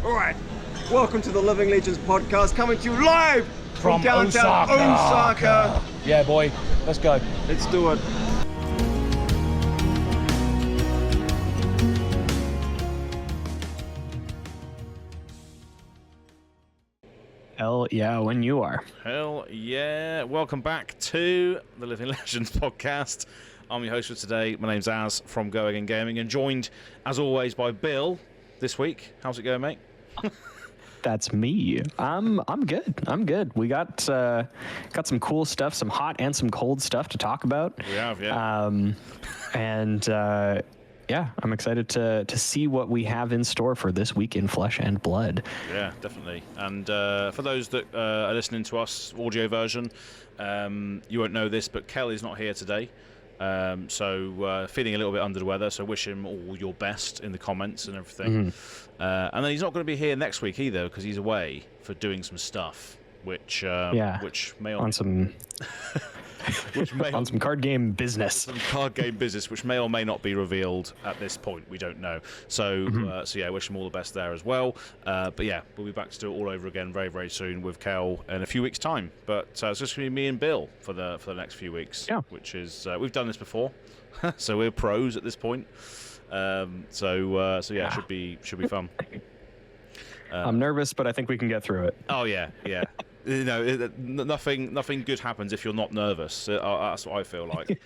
All right, welcome to the Living Legends podcast, coming to you live from downtown Osaka. Yeah, boy, let's go. Let's do it. Hell yeah, when you are. Hell yeah. Welcome back to the Living Legends podcast. I'm your host for today. My name's Az from Go Again Gaming, and joined, as always, by Bill this week. How's it going, mate? That's me. I'm good. I'm good. We got some cool stuff, some hot and some cold stuff to talk about. We have, yeah. Yeah, I'm excited to see what we have in store for this week in Flesh and Blood. Yeah, definitely. And for those that are listening to us, audio version, you won't know this, but Kelly's not here today. So feeling a little bit under the weather, so wish him all your best in the comments and everything. And then he's not going to be here next week either, because he's away for doing some stuff, which may on some on some card game business. Some card game business, which may or may not be revealed at this point. We don't know. So, yeah, wish him all the best there as well. But yeah, we'll be back to do it all over again very, very soon with Kel in a few weweeks' time. But it's just going to be me and Bill for the next few weeks. Yeah. Which is we've done this before, so we're pros at this point. So yeah, should be fun. I'm nervous, but I think we can get through it. Oh yeah. You know, nothing good happens if you're not nervous. That's what I feel like.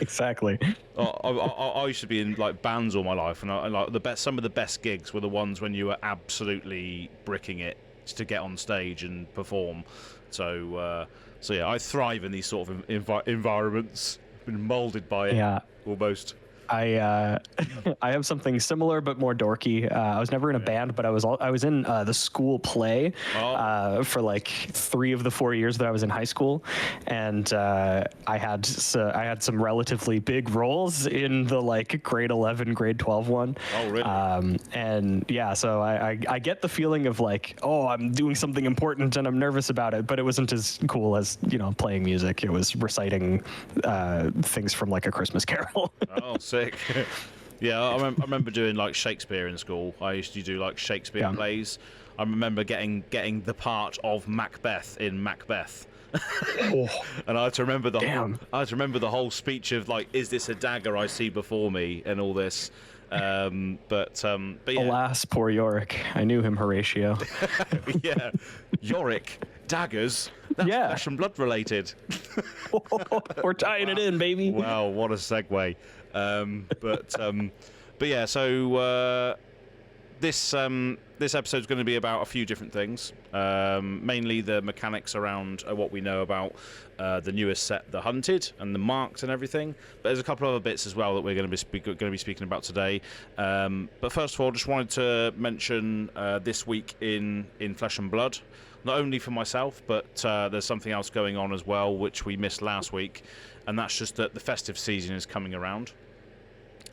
Exactly. I used to be in like bands all my life, and some of the best gigs were the ones when you were absolutely bricking it to get on stage and perform. So yeah, I thrive in these sort of environments. Been molded by it, almost. I have something similar but more dorky. I was never in a band, but I was in the school play for like 3 of the 4 years that I was in high school, and I had some relatively big roles in the like grade 11, grade 12 one. Oh, really? And yeah, so I get the feeling of like, oh, I'm doing something important and I'm nervous about it, but it wasn't as cool as, you know, playing music. It was reciting things from like A Christmas Carol. Oh, sick. Yeah, I remember doing like Shakespeare in school. I used to do like Shakespeare plays. I remember getting the part of Macbeth in Macbeth. And I had to remember the whole speech of like, is this a dagger I see before me, and all this. But yeah. Alas, poor Yorick. I knew him, Horatio. Yeah, Yorick, daggers. That's Flesh and Blood related. We're tying it in, baby. Wow, what a segue. But yeah, so this episode is going to be about a few different things. Mainly the mechanics around what we know about the newest set, the Hunted, and the Marked and everything. But there's a couple of other bits as well that we're going to be speaking about today. But first of all, just wanted to mention this week in Flesh and Blood. Not only for myself, but there's something else going on as well, which we missed last week, and that's just that the festive season is coming around.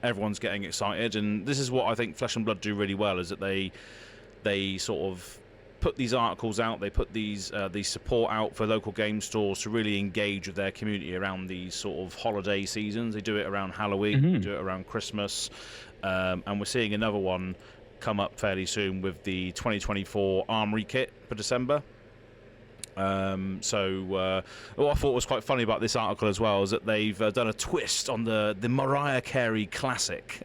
Everyone's getting excited, and this is what I think Flesh and Blood do really well, is that they sort of put these articles out, they put these support out for local game stores to really engage with their community around these sort of holiday seasons. They do it around Halloween, they do it around Christmas, and we're seeing another one come up fairly soon with the 2024 Armory kit for December. What I thought was quite funny about this article as well is that they've done a twist on the Mariah Carey classic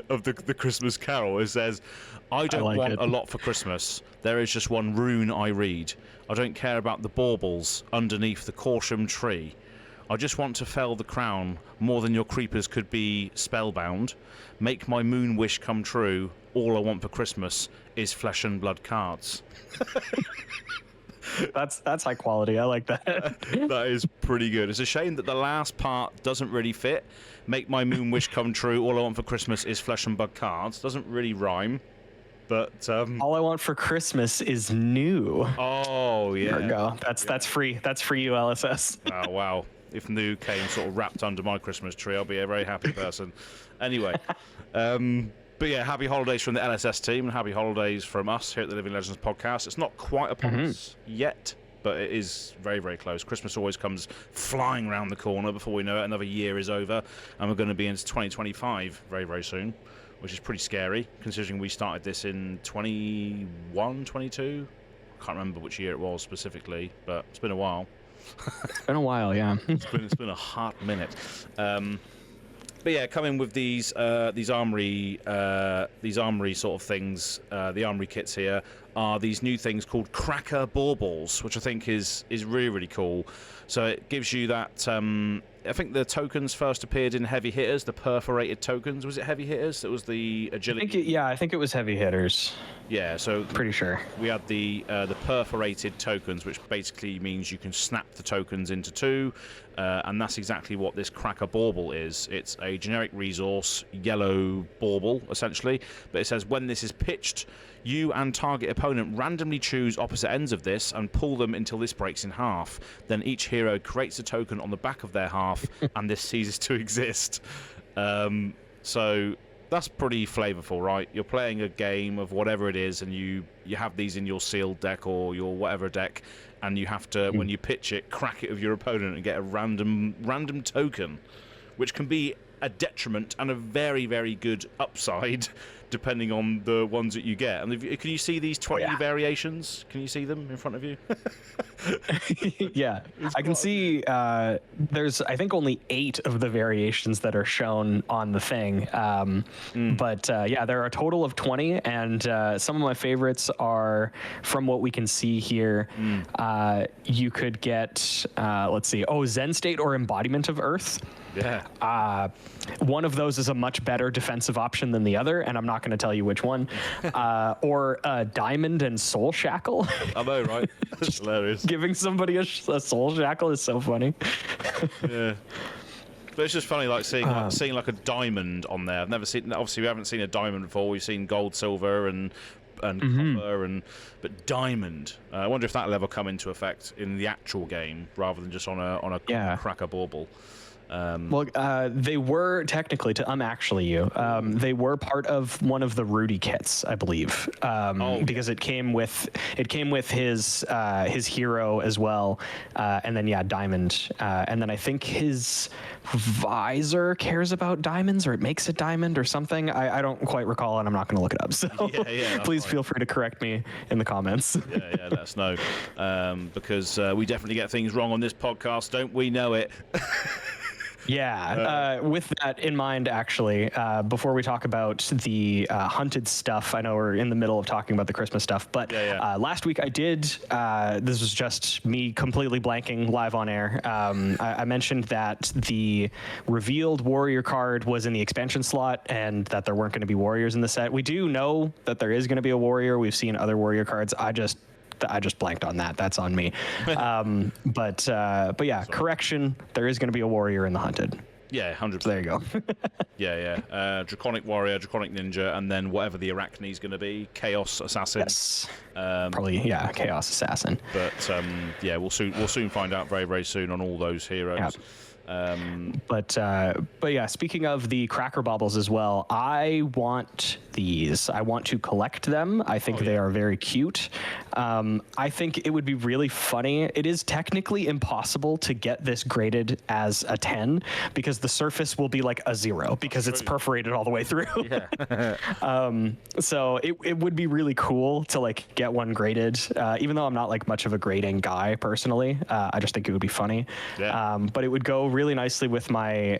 of the Christmas Carol. It says, I don't want a lot for Christmas. There is just one rune I read. I don't care about the baubles underneath the Corsham tree. I just want to fell the crown more than your creepers could be spellbound. Make my moon wish come true. All I want for Christmas is Flesh and Blood cards. That's high quality. I like that. That is pretty good. It's a shame that the last part doesn't really fit. Make my moon wish come true. All I want for Christmas is Flesh and Blood cards. Doesn't really rhyme. But all I want for Christmas is new. Oh yeah. There we go. That's free. That's for you, LSS. Oh wow. If new came sort of wrapped under my Christmas tree, I'll be a very happy person. Anyway, but yeah, happy holidays from the LSS team, and happy holidays from us here at the Living Legends podcast. It's not quite upon us yet, but it is very, very close. Christmas always comes flying around the corner. Before we know it, another year is over, and we're going to be into 2025 very, very soon, which is pretty scary considering we started this in 21, 22. I can't remember which year it was specifically, but it's been a while. It's been a while, yeah. It's been a hot minute. But yeah, coming with these armory sort of things, the armory kits here are these new things called cracker baubles, which I think is really, really cool. So it gives you that. I think the tokens first appeared in heavy hitters, the perforated tokens. Was it heavy hitters? That was the agility. I think it was heavy hitters. Yeah, so pretty sure we had the perforated tokens, which basically means you can snap the tokens into two, and that's exactly what this cracker bauble is. It's a generic resource, yellow bauble essentially, but it says when this is pitched, you and target opponent randomly choose opposite ends of this and pull them until this breaks in half. Then each hero creates a token on the back of their half, and this ceases to exist. So that's pretty flavorful, right? You're playing a game of whatever it is, and you have these in your sealed deck or your whatever deck, and you have to, when you pitch it, crack it of your opponent and get a random token, which can be a detriment and a very, very good upside depending on the ones that you get. And can you see these 20 variations? Can you see them in front of you? Yeah, I can see there's, I think, only 8 of the variations that are shown on the thing. But yeah, there are a total of 20, and some of my favorites are, from what we can see here, you could get, let's see, Zen State or Embodiment of Earth. Yeah. One of those is a much better defensive option than the other, and I'm not going to tell you which one. Or Diamond and Soul Shackle. I know, right? That's hilarious. Giving somebody a Soul Shackle is so funny. Yeah. But it's just funny, like seeing like a diamond on there. I've never seen. Obviously, we haven't seen a diamond before. We've seen gold, silver, and copper, but diamond. I wonder if that'll ever come into effect in the actual game rather than just on a cracker bauble. Well, they were technically, to actually you, they were part of one of the Rudy kits, I believe, because it came with his hero as well, and then Diamond, and then I think his visor cares about diamonds, or it makes a diamond or something. I don't quite recall, and I'm not going to look it up. So please feel free to correct me in the comments. Yeah, let us know, because we definitely get things wrong on this podcast, don't we know it? Yeah, with that in mind, actually, before we talk about the hunted stuff, I know we're in the middle of talking about the Christmas stuff, but last week I did, this was just me completely blanking live on air. I mentioned that the revealed warrior card was in the expansion slot and that there weren't going to be warriors in the set. We do know that there is going to be a warrior. We've seen other warrior cards. I just blanked on that. That's on me. But yeah, correction. There is going to be a warrior in the hunted. Yeah, 100%. So there you go. Yeah. Draconic warrior, Draconic ninja, and then whatever the Arachne is going to be, Chaos assassin. Yes. Probably, Chaos assassin. But yeah, we'll soon find out very, very soon on all those heroes. Yeah. But yeah, speaking of the cracker baubles as well, I want these. I want to collect them. I think they are very cute. I think it would be really funny. It is technically impossible to get this graded as a 10 because the surface will be like a 0 because it's perforated all the way through. So it would be really cool to like get one graded, even though I'm not like much of a grading guy personally. I just think it would be funny. But it would go really nicely with my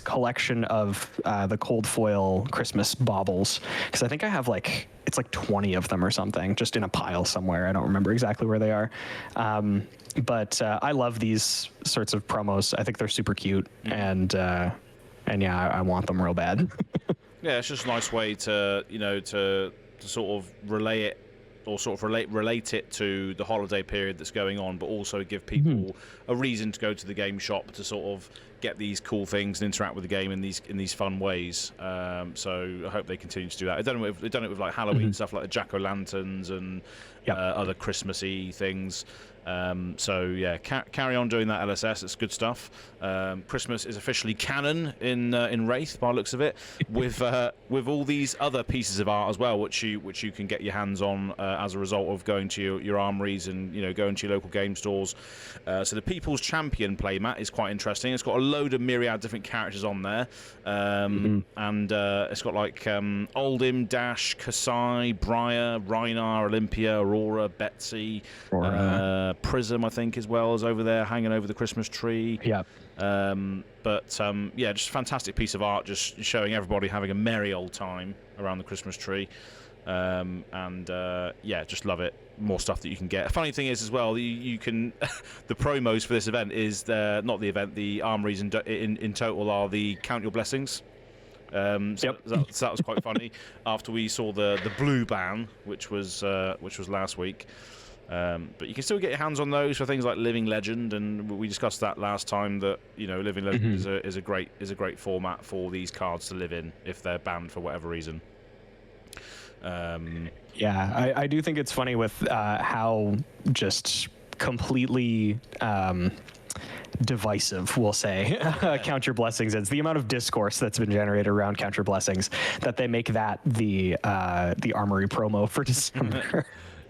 collection of the cold foil Christmas baubles, because I think I have it's like 20 of them or something just in a pile somewhere. I don't remember exactly where they are. But I love these sorts of promos. I think they're super cute, and yeah, I want them real bad. Yeah, it's just a nice way to to sort of relay it, or sort of relate it to the holiday period that's going on, but also give people a reason to go to the game shop to sort of get these cool things and interact with the game in these fun ways. So I hope they continue to do that. They've done it with like Halloween stuff like the jack-o'-lanterns and other Christmassy things. So yeah, carry on doing that, LSS. It's good stuff. Christmas is officially canon in Wraith, by the looks of it, with all these other pieces of art as well, which you can get your hands on as a result of going to your armories and going to your local game stores. So the People's Champion playmat is quite interesting. It's got a load of myriad different characters on there, and it's got like Oldim, Dash, Kasai, Briar, Rhinar, Olympia, Aurora, Betsy. Prism, I think, as well, is over there hanging over the Christmas tree. Yeah. Yeah, just a fantastic piece of art, just showing everybody having a merry old time around the Christmas tree. Yeah, just love it. More stuff that you can get. A funny thing is as well, you can the promos for this event is not the event. The armories in total are the Count Your Blessings. So that was quite funny. After we saw the blue ban, which was last week. But you can still get your hands on those for things like Living Legend, and we discussed that last time that Living Legend is a great format for these cards to live in if they're banned for whatever reason. Yeah, I do think it's funny with how just completely divisive, we'll say, Count Your Blessings is. The amount of discourse that's been generated around Count Your Blessings, that they make that the Armory promo for December.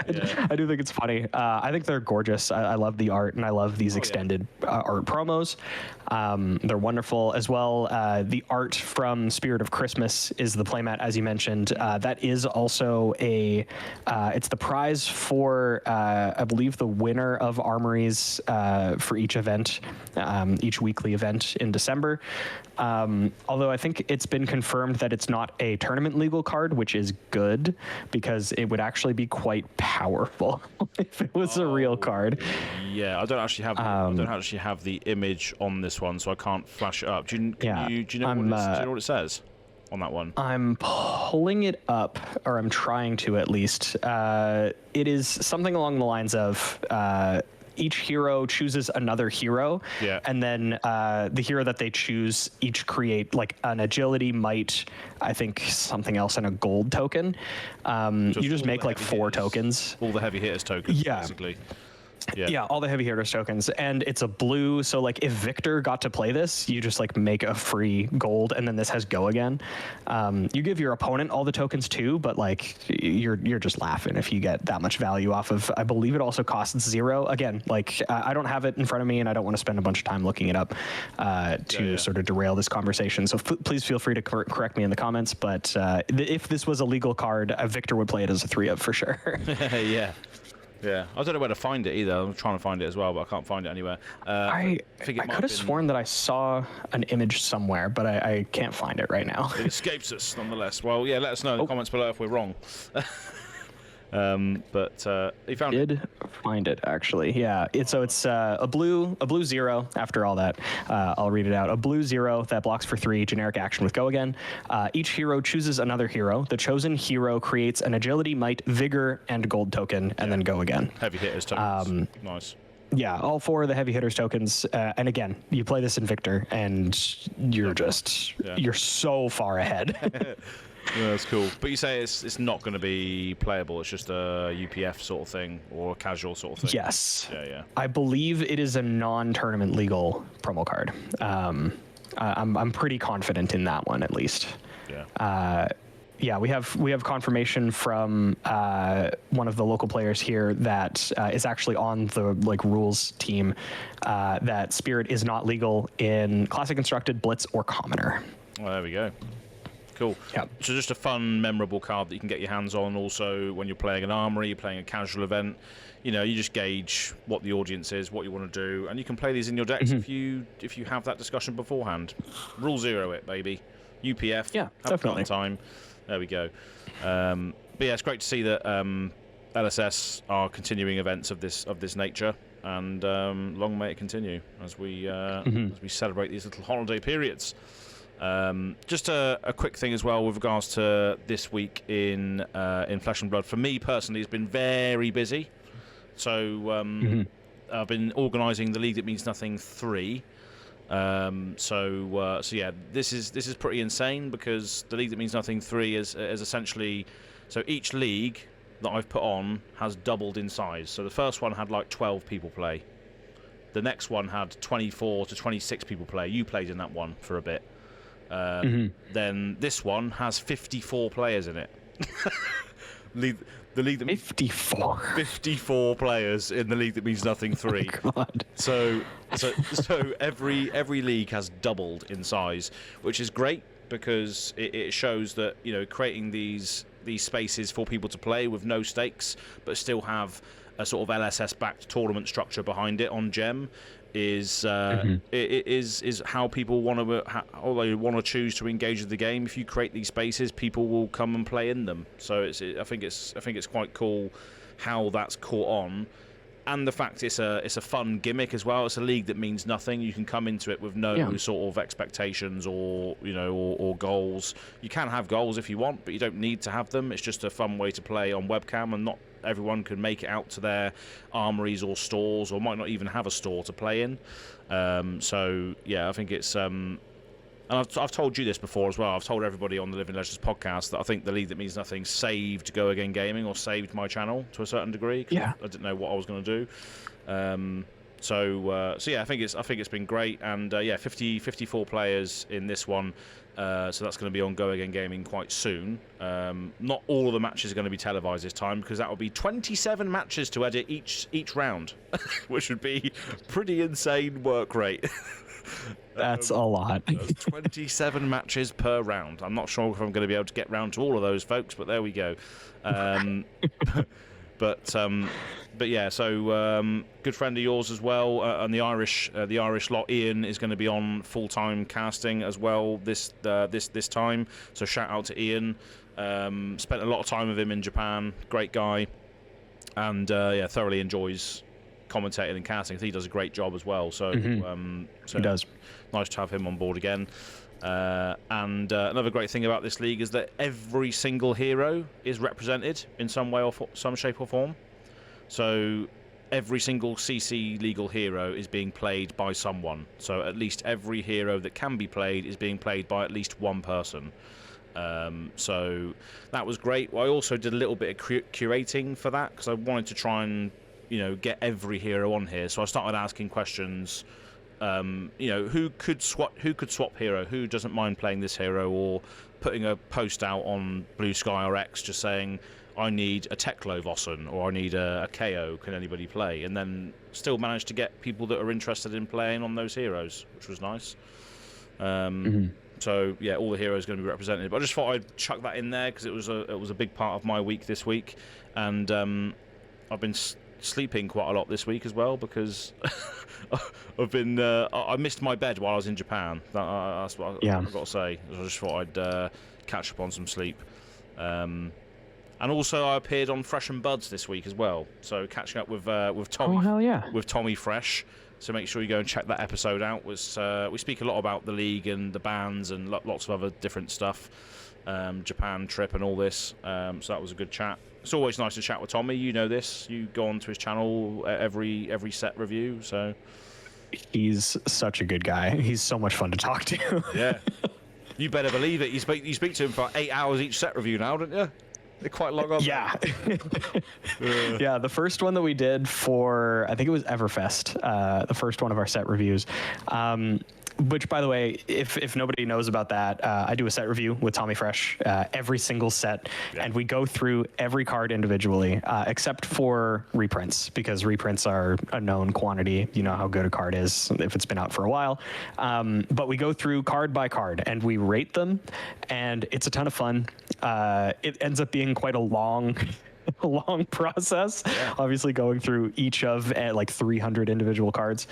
Yeah. I do think it's funny. I think they're gorgeous. I love the art, and I love these extended art promos. They're wonderful as well. The art from Spirit of Christmas is the playmat, as you mentioned. That is also it's the prize for, I believe, the winner of Armories for each event, each weekly event in December. Although I think it's been confirmed that it's not a tournament legal card, which is good, because it would actually be quite powerful if it was a real card. Yeah, I don't actually have the image on this one, so I can't flash it up. Do you know what it says on that one? I'm pulling it up, or I'm trying to at least. It is something along the lines of each hero chooses another hero, and then the hero that they choose each create like an agility, might, I think something else, and a gold token. You just make like 4 tokens. All the heavy hitters tokens, basically. Yeah, all the heavy hitters tokens, and it's a blue. So like, if Victor got to play this, you just like make a free gold, and then this has go again. You give your opponent all the tokens too, but like you're just laughing if you get that much value off of. I believe it also costs 0. Again, like I don't have it in front of me, and I don't want to spend a bunch of time looking it up to sort of derail this conversation. So please feel free to correct me in the comments. But if this was a legal card, Victor would play it as a 3-of for sure. Yeah, I don't know where to find it either. I'm trying to find it as well, but I can't find it anywhere. I could have sworn that I saw an image somewhere, but I can't find it right now. It escapes us nonetheless. Well, yeah, let us know in the comments below if we're wrong. But he found it. Did find it, actually. Yeah, it's a blue 0 after all that. I'll read it out. A blue 0 that blocks for 3, generic action with go again. Each hero chooses another hero. The chosen hero creates an agility, might, vigor, and gold token, and then go again. Heavy hitters tokens. Nice. Yeah, all 4 of the heavy hitters tokens. And again, you play this in Victor, and you're you're so far ahead. Yeah, that's cool. But you say it's not going to be playable. It's just a UPF sort of thing, or a casual sort of thing. Yes. Yeah. I believe it is a non-tournament legal promo card. I'm pretty confident in that one, at least. Yeah. Yeah, we have confirmation from one of the local players here that is actually on the rules team that Spirit is not legal in Classic Constructed, Blitz, or Commoner. Well, there we go. Cool. Yep. So just a fun, memorable card that you can get your hands on. Also, when you're playing an Armory, you're playing a casual event, you just gauge what the audience is, what you want to do, and you can play these in your decks if you have that discussion beforehand. Rule 0 it, baby. UPF. Yeah, have definitely. a fun time. There we go. But yeah, it's great to see that LSS are continuing events of this nature, and long may it continue as we celebrate these little holiday periods. Just a quick thing as well with regards to this week in Flesh and Blood. For me personally, it's been very busy. So I've been organising the League That Means Nothing 3. So yeah, this is pretty insane, because the League That Means Nothing 3 is essentially, so each league that I've put on has doubled in size. So the first one had like 12 people play. The next one had 24 to 26 people play. You played in that one for a bit. Then this one has 54 players in it. The league that 54 players in the league that means nothing 3. Oh, God. So every league has doubled in size, which is great because it shows that, you know, creating these spaces for people to play with no stakes but still have a sort of LSS backed tournament structure behind it on Gem is how people want to choose to engage with the game. If you create these spaces, people will come and play in them. So I think it's quite cool how that's caught on, and the fact it's a fun gimmick as well. It's a league that means nothing. You can come into it with no sort of expectations or goals. You can have goals if you want, but you don't need to have them. It's just a fun way to play on webcam, and not everyone can make it out to their armories or stores, or might not even have a store to play in. So yeah, I think it's and I've told you this before as well. I've told everybody on the Living Legends podcast that I think the League That Means Nothing saved Go Again Gaming, or saved my channel to a certain degree. I didn't know what I was going to do. So yeah, I think it's been great, and 54 players in this one. So that's going to be on Go Again Gaming quite soon. Not all of the matches are going to be televised this time, because that will be 27 matches to edit each round, which would be pretty insane work rate. That's a lot. 27 matches per round. I'm not sure if I'm going to be able to get round to all of those, folks, but there we go. But yeah, so good friend of yours as well, and the Irish lot, Ian, is going to be on full-time casting as well this time. So shout out to Ian. Spent a lot of time with him in Japan. Great guy, and thoroughly enjoys commentating and casting. I think he does a great job as well. So he does. Nice to have him on board again. And another great thing about this league is that every single hero is represented in some way or some shape or form. So every single CC legal hero is being played by someone. So at least every hero that can be played is being played by at least one person. So that was great. I also did a little bit of curating for that, because I wanted to try and get every hero on here. So I started asking questions. Who could swap hero, who doesn't mind playing this hero, or putting a post out on Blue Sky or X just saying, I need a Teklo Vossen, or I need a KO, can anybody play? And then still managed to get people that are interested in playing on those heroes, which was nice. So yeah, all the heroes are going to be represented, but I just thought I'd chuck that in there because it was a big part of my week this week, and I've been sleeping quite a lot this week as well, because I missed my bed while I was in Japan. That's what I've got to say. I just thought I'd catch up on some sleep. And also I appeared on Fresh and Buds this week as well, so catching up with Tommy. Oh, hell yeah. With Tommy Fresh. So make sure you go and check that episode out. We speak a lot about the league and the bans and lots of other different stuff, Japan trip and all this. So that was a good chat. It's always nice to chat with Tommy. You know this. You go onto his channel every set review. So he's such a good guy. He's so much fun to talk to. Yeah, you better believe it. You speak to him for 8 hours each set review now, don't you? They're quite long on. Yeah. Yeah, the first one that we did for, I think it was Everfest, the first one of our set reviews. Which, by the way, if nobody knows about that, I do a set review with Tommy Fresh every single set, and we go through every card individually, except for reprints, because reprints are a known quantity. You know how good a card is if it's been out for a while. But we go through card by card, and we rate them, and it's a ton of fun. It ends up being quite a long process, obviously going through each of like 300 individual cards.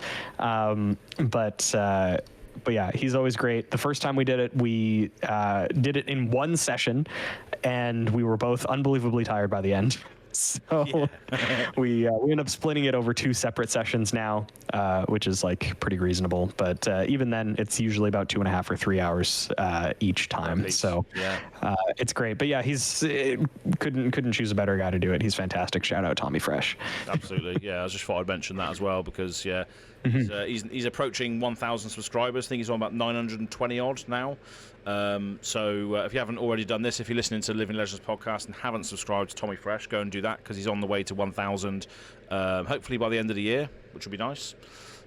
But yeah, he's always great. The first time we did it, we did it in one session, and we were both unbelievably tired by the end. So we end up splitting it over 2 separate sessions now, which is like pretty reasonable. But even then, it's usually about 2.5 or 3 hours each time. So it's great. But yeah, he's couldn't choose a better guy to do it. He's fantastic. Shout out Tommy Fresh. Absolutely. Yeah, I just thought I'd mention that as well, because he's approaching 1,000 subscribers. I think he's on about 920 odd now. So if you haven't already done this, if you're listening to Living Legends podcast and haven't subscribed to Tommy Fresh, go and do that, because he's on the way to 1,000, hopefully by the end of the year, which would be nice.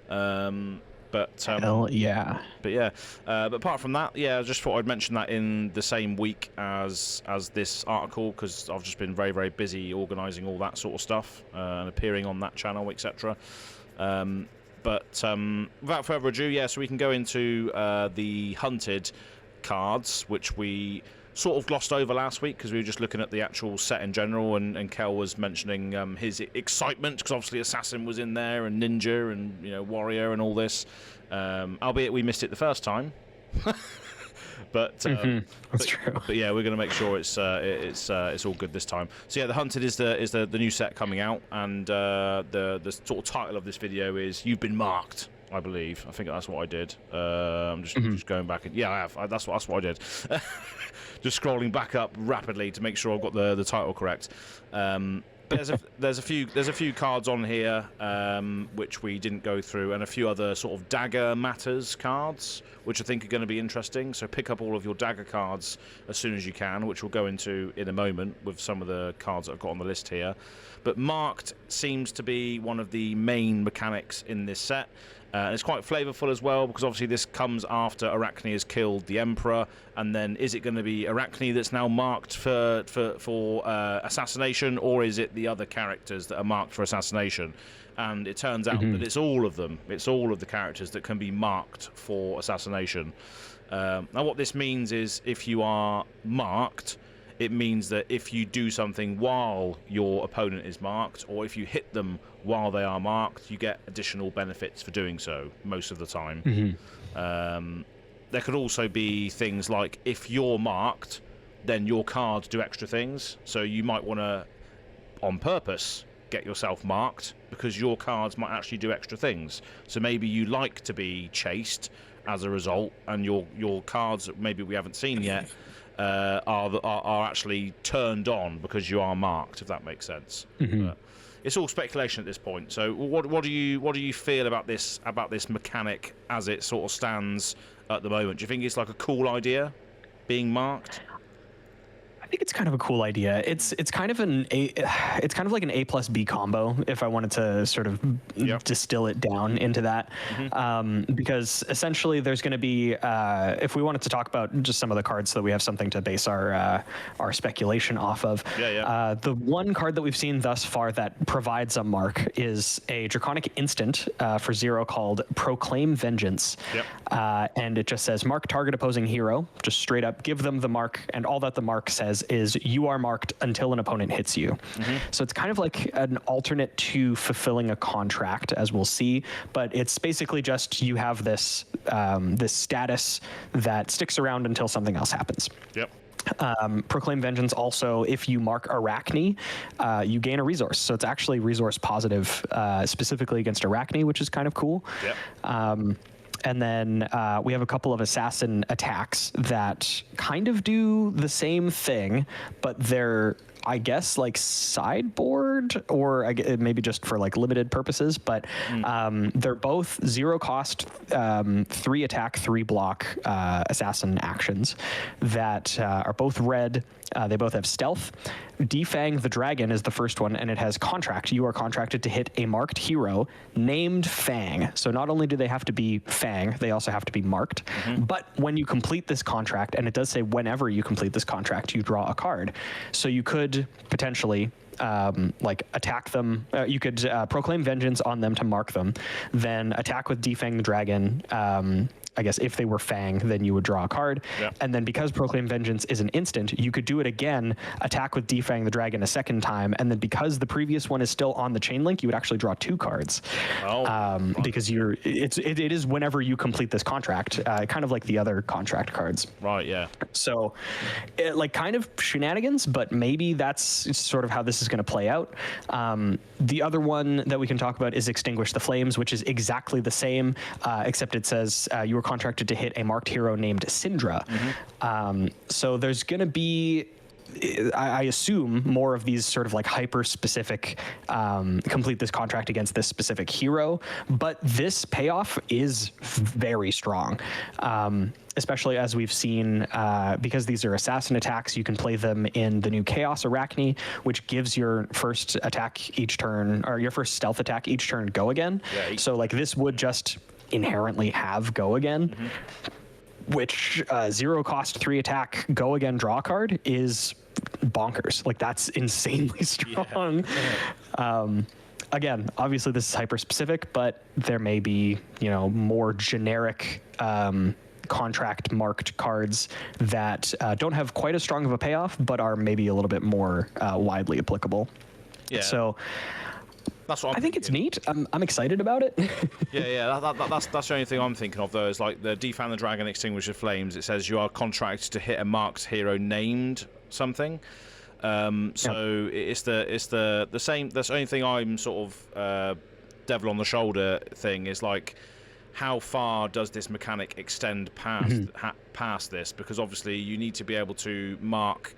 Hell yeah. But apart from that, I just thought I'd mention that in the same week as this article, because I've just been very, very busy organising all that sort of stuff and appearing on that channel, etc. But without further ado, so we can go into the hunted cards, which we sort of glossed over last week because we were just looking at the actual set in general, and Kel was mentioning his excitement because obviously Assassin was in there, and Ninja, and Warrior, and all this. Albeit we missed it the first time, but that's true. But we're going to make sure it's all good this time. So the Hunted is the new set coming out, and the sort of title of this video is "You've Been Marked." I believe. I think that's what I did. I'm just going back. I have. That's what I did. Just scrolling back up rapidly to make sure I've got the title correct. There's a few cards on here which we didn't go through, and a few other sort of Dagger matters cards, which I think are going to be interesting. So pick up all of your Dagger cards as soon as you can, which we'll go into in a moment with some of the cards that I've got on the list here. But marked seems to be one of the main mechanics in this set. It's quite flavourful as well, because obviously this comes after Arachne has killed the Emperor, and then is it going to be Arachne that's now marked for assassination, or is it the other characters that are marked for assassination? And it turns out that it's all of them. It's all of the characters that can be marked for assassination. Now what this means is, if you are marked, it means that if you do something while your opponent is marked, or if you hit them while they are marked, you get additional benefits for doing so most of the time. There could also be things like, if you're marked, then your cards do extra things. So you might want to, on purpose, get yourself marked, because your cards might actually do extra things. So maybe you like to be chased as a result, and your cards that maybe we haven't seen yet are actually turned on because you are marked, if that makes sense. It's all speculation at this point. So what do you feel about this mechanic as it sort of stands at the moment? Do you think it's like a cool idea, being marked? I think it's kind of a cool idea. It's kind of like an A plus B combo, if I wanted to sort of distill it down into that. Because essentially there's going to be, if we wanted to talk about just some of the cards so that we have something to base our speculation off of. The one card that we've seen thus far that provides a mark is a Draconic instant for 0 called Proclaim Vengeance. And it just says, mark target opposing hero, just straight up give them the mark, and all that the mark says is you are marked until an opponent hits you. So it's kind of like an alternate to fulfilling a contract, as we'll see, but it's basically just you have this this status that sticks around until something else happens. Proclaim Vengeance also, if you mark Arachne, you gain a resource. So it's actually resource positive, specifically against Arachne, which is kind of cool. And then we have a couple of assassin attacks that kind of do the same thing, but they're, I guess, like sideboard, or maybe just for like limited purposes, but they're both 0 cost, 3 attack, 3 block assassin actions that are both red. They both have stealth. Defang the Dragon is the first one, and it has contract. You are contracted to hit a marked hero named Fang. So not only do they have to be Fang, they also have to be marked. But when you complete this contract, and it does say whenever you complete this contract, you draw a card. So you could potentially like attack them. You could proclaim vengeance on them to mark them, then attack with Defang the Dragon. I guess if they were Fang, then you would draw a card. And then because Proclaim Vengeance is an instant, you could do it again, attack with Defang the Dragon a second time, and then because the previous one is still on the chain link, you would actually draw 2 cards. Because it is whenever you complete this contract, kind of like the other contract cards. So like kind of shenanigans, but maybe that's sort of how this is going to play out. The other one that we can talk about is Extinguish the Flames, which is exactly the same, except it says you were contracted to hit a marked hero named Syndra. So there's going to be I assume more of these sort of like hyper-specific complete this contract against this specific hero, but this payoff is very strong. Especially as we've seen, because these are assassin attacks, you can play them in the new Chaos Arachne, which gives your first attack each turn, or your first stealth attack each turn go again. Yeah, so like this would just inherently have go again, which 0 cost 3 attack go again draw card is bonkers. Like that's insanely strong. Again, obviously this is hyper specific, but there may be, more generic contract marked cards that don't have quite as strong of a payoff, but are maybe a little bit more widely applicable. Yeah. So that's what I think it's neat. I'm excited about it. That's the only thing I'm thinking of though. Is like the Defan the Dragon, Extinguish the Flames. It says you are contracted to hit a marked hero named something. So it's the same. That's the only thing I'm sort of devil on the shoulder thing is like, how far does this mechanic extend past this? Because obviously you need to be able to mark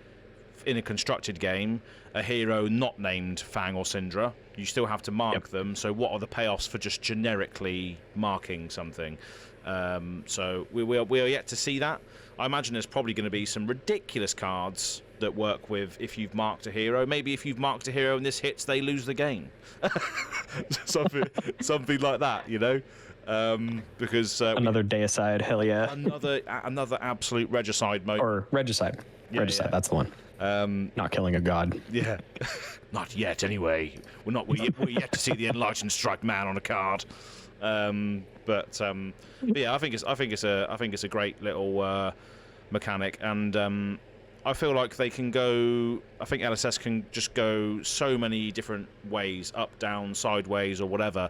in a constructed game a hero not named Fang or Syndra. You still have to mark them. So what are the payoffs for just generically marking something? So we are yet to see that. I imagine there's probably going to be some ridiculous cards that work with if you've marked a hero. Maybe if you've marked a hero and this hits, they lose the game. something like that, because another deicide, hell yeah. Another absolute regicide mode. Or regicide. Regicide, that's the one. Not killing a god. Yeah. Not yet, anyway. We're yet to see the Enlightened Strike Man on a card. But yeah, I think it's a great little mechanic, and I feel like they can go. I think LSS can just go so many different ways, up, down, sideways, or whatever,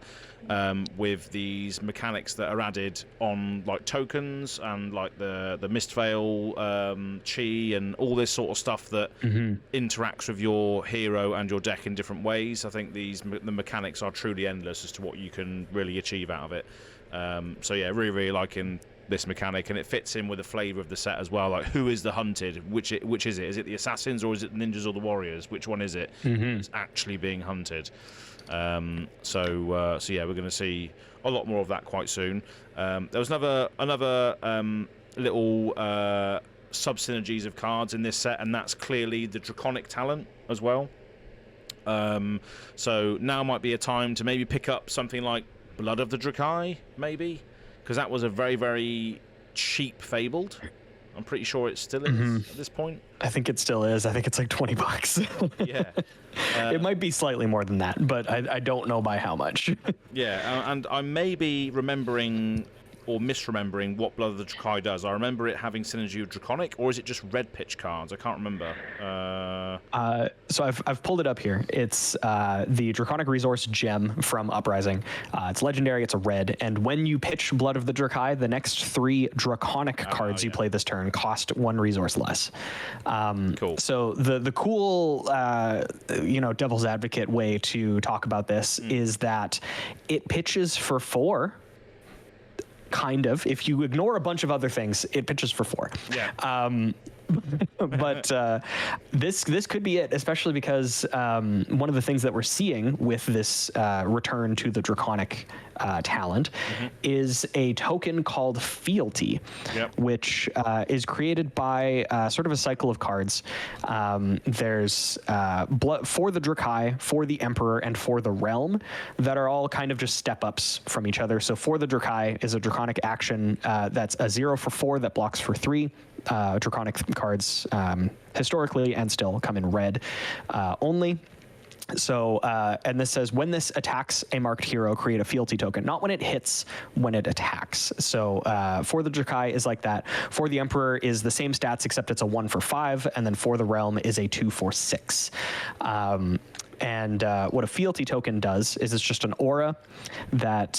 with these mechanics that are added on like tokens and like the Mistveil chi and all this sort of stuff that interacts with your hero and your deck in different ways. I think the mechanics are truly endless as to what you can really achieve out of it. So yeah, really liking this mechanic, and it fits in with the flavor of the set as well. Like, who is the hunted? Which is it? Is it the assassins or is it the ninjas or the warriors? Which one is it? It's actually being hunted. So yeah, we're going to see a lot more of that quite soon. There was another little sub synergies of cards in this set, and that's clearly the Draconic talent as well. So now might be a time to maybe pick up something like Blood of the Drakai, maybe. Because that was a very, very cheap Fabled. I'm pretty sure it still is at this point. I think it still is. I think it's like $20. Yeah. It might be slightly more than that, but I don't know by how much. Yeah, and I may be remembering or misremembering what Blood of the Drakai does. I remember it having synergy with Draconic, or is it just red pitch cards? I can't remember. So I've pulled it up here. It's the Draconic Resource Gem from Uprising. It's legendary, it's a red, and when you pitch Blood of the Drakai, the next 3 Draconic cards you play this turn cost 1 resource less. Cool. So the cool, devil's advocate way to talk about this is that it pitches for 4. Kind of. If you ignore a bunch of other things, it pitches for 4. Yeah. But this could be it, especially because one of the things that we're seeing with this return to the Draconic talent is a token called Fealty, which is created by sort of a cycle of cards. There's blood for the Drakai, for the Emperor, and for the Realm that are all kind of just step-ups from each other. So for the Drakai is a Draconic action that's a 0 for 4 that blocks for 3. Draconic cards historically and still come in red only. So, and this says, when this attacks a marked hero, create a fealty token. Not when it hits, when it attacks. So for the Drakai is like that. For the Emperor is the same stats, except it's a 1 for 5. And then for the Realm is a 2 for 6. And what a fealty token does is it's just an aura that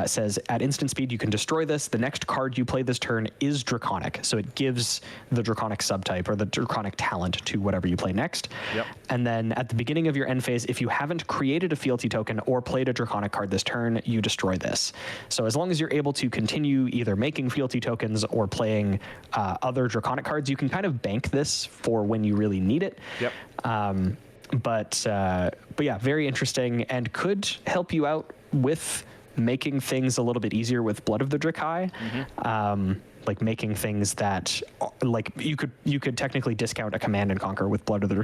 says at instant speed you can destroy this. The next card you play this turn is Draconic. So it gives the Draconic subtype or the Draconic talent to whatever you play next. Yep. And then at the beginning of your end phase, if you haven't created a fealty token or played a Draconic card this turn, you destroy this. So as long as you're able to continue either making fealty tokens or playing other Draconic cards, you can kind of bank this for when you really need it. Yep. But yeah, very interesting and could help you out with making things a little bit easier with Blood of the Drakai. Like making things that, like you could technically discount a Command and Conquer with Blood of the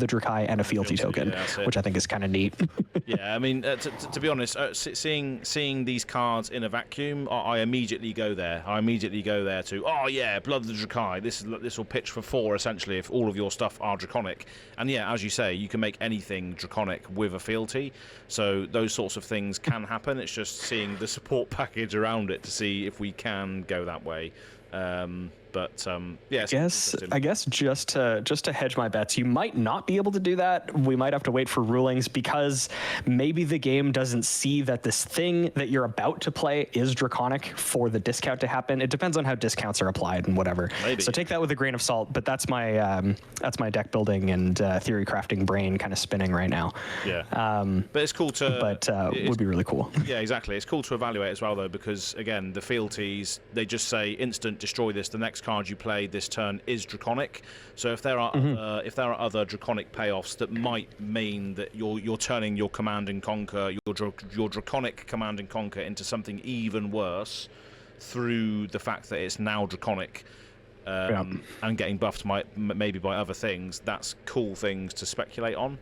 Drakai and a fealty token, which I think is kind of neat. Yeah, I mean, to be honest, seeing these cards in a vacuum, I immediately go there. I immediately go there to, oh yeah, Blood of the Drakai. This will pitch for 4 essentially if all of your stuff are Draconic. And yeah, as you say, you can make anything Draconic with a fealty. So those sorts of things can happen. It's just seeing the support package around it to see if we can go that way. Yeah, I guess just to hedge my bets, you might not be able to do that. We might have to wait for rulings because maybe the game doesn't see that this thing that you're about to play is Draconic for the discount to happen. It depends on how discounts are applied and whatever. Maybe. So take that with a grain of salt. But that's my deck building and theory crafting brain kind of spinning right now. Yeah. But it's cool to. But it would be really cool. Yeah, exactly. It's cool to evaluate as well though, because again, the fealties, they just say instant destroy this. The next card you play this turn is Draconic. So if there are other Draconic payoffs that might mean that you're turning your Command and Conquer, your Draconic Command and Conquer into something even worse through the fact that it's now Draconic and getting buffed maybe by other things, that's cool things to speculate on.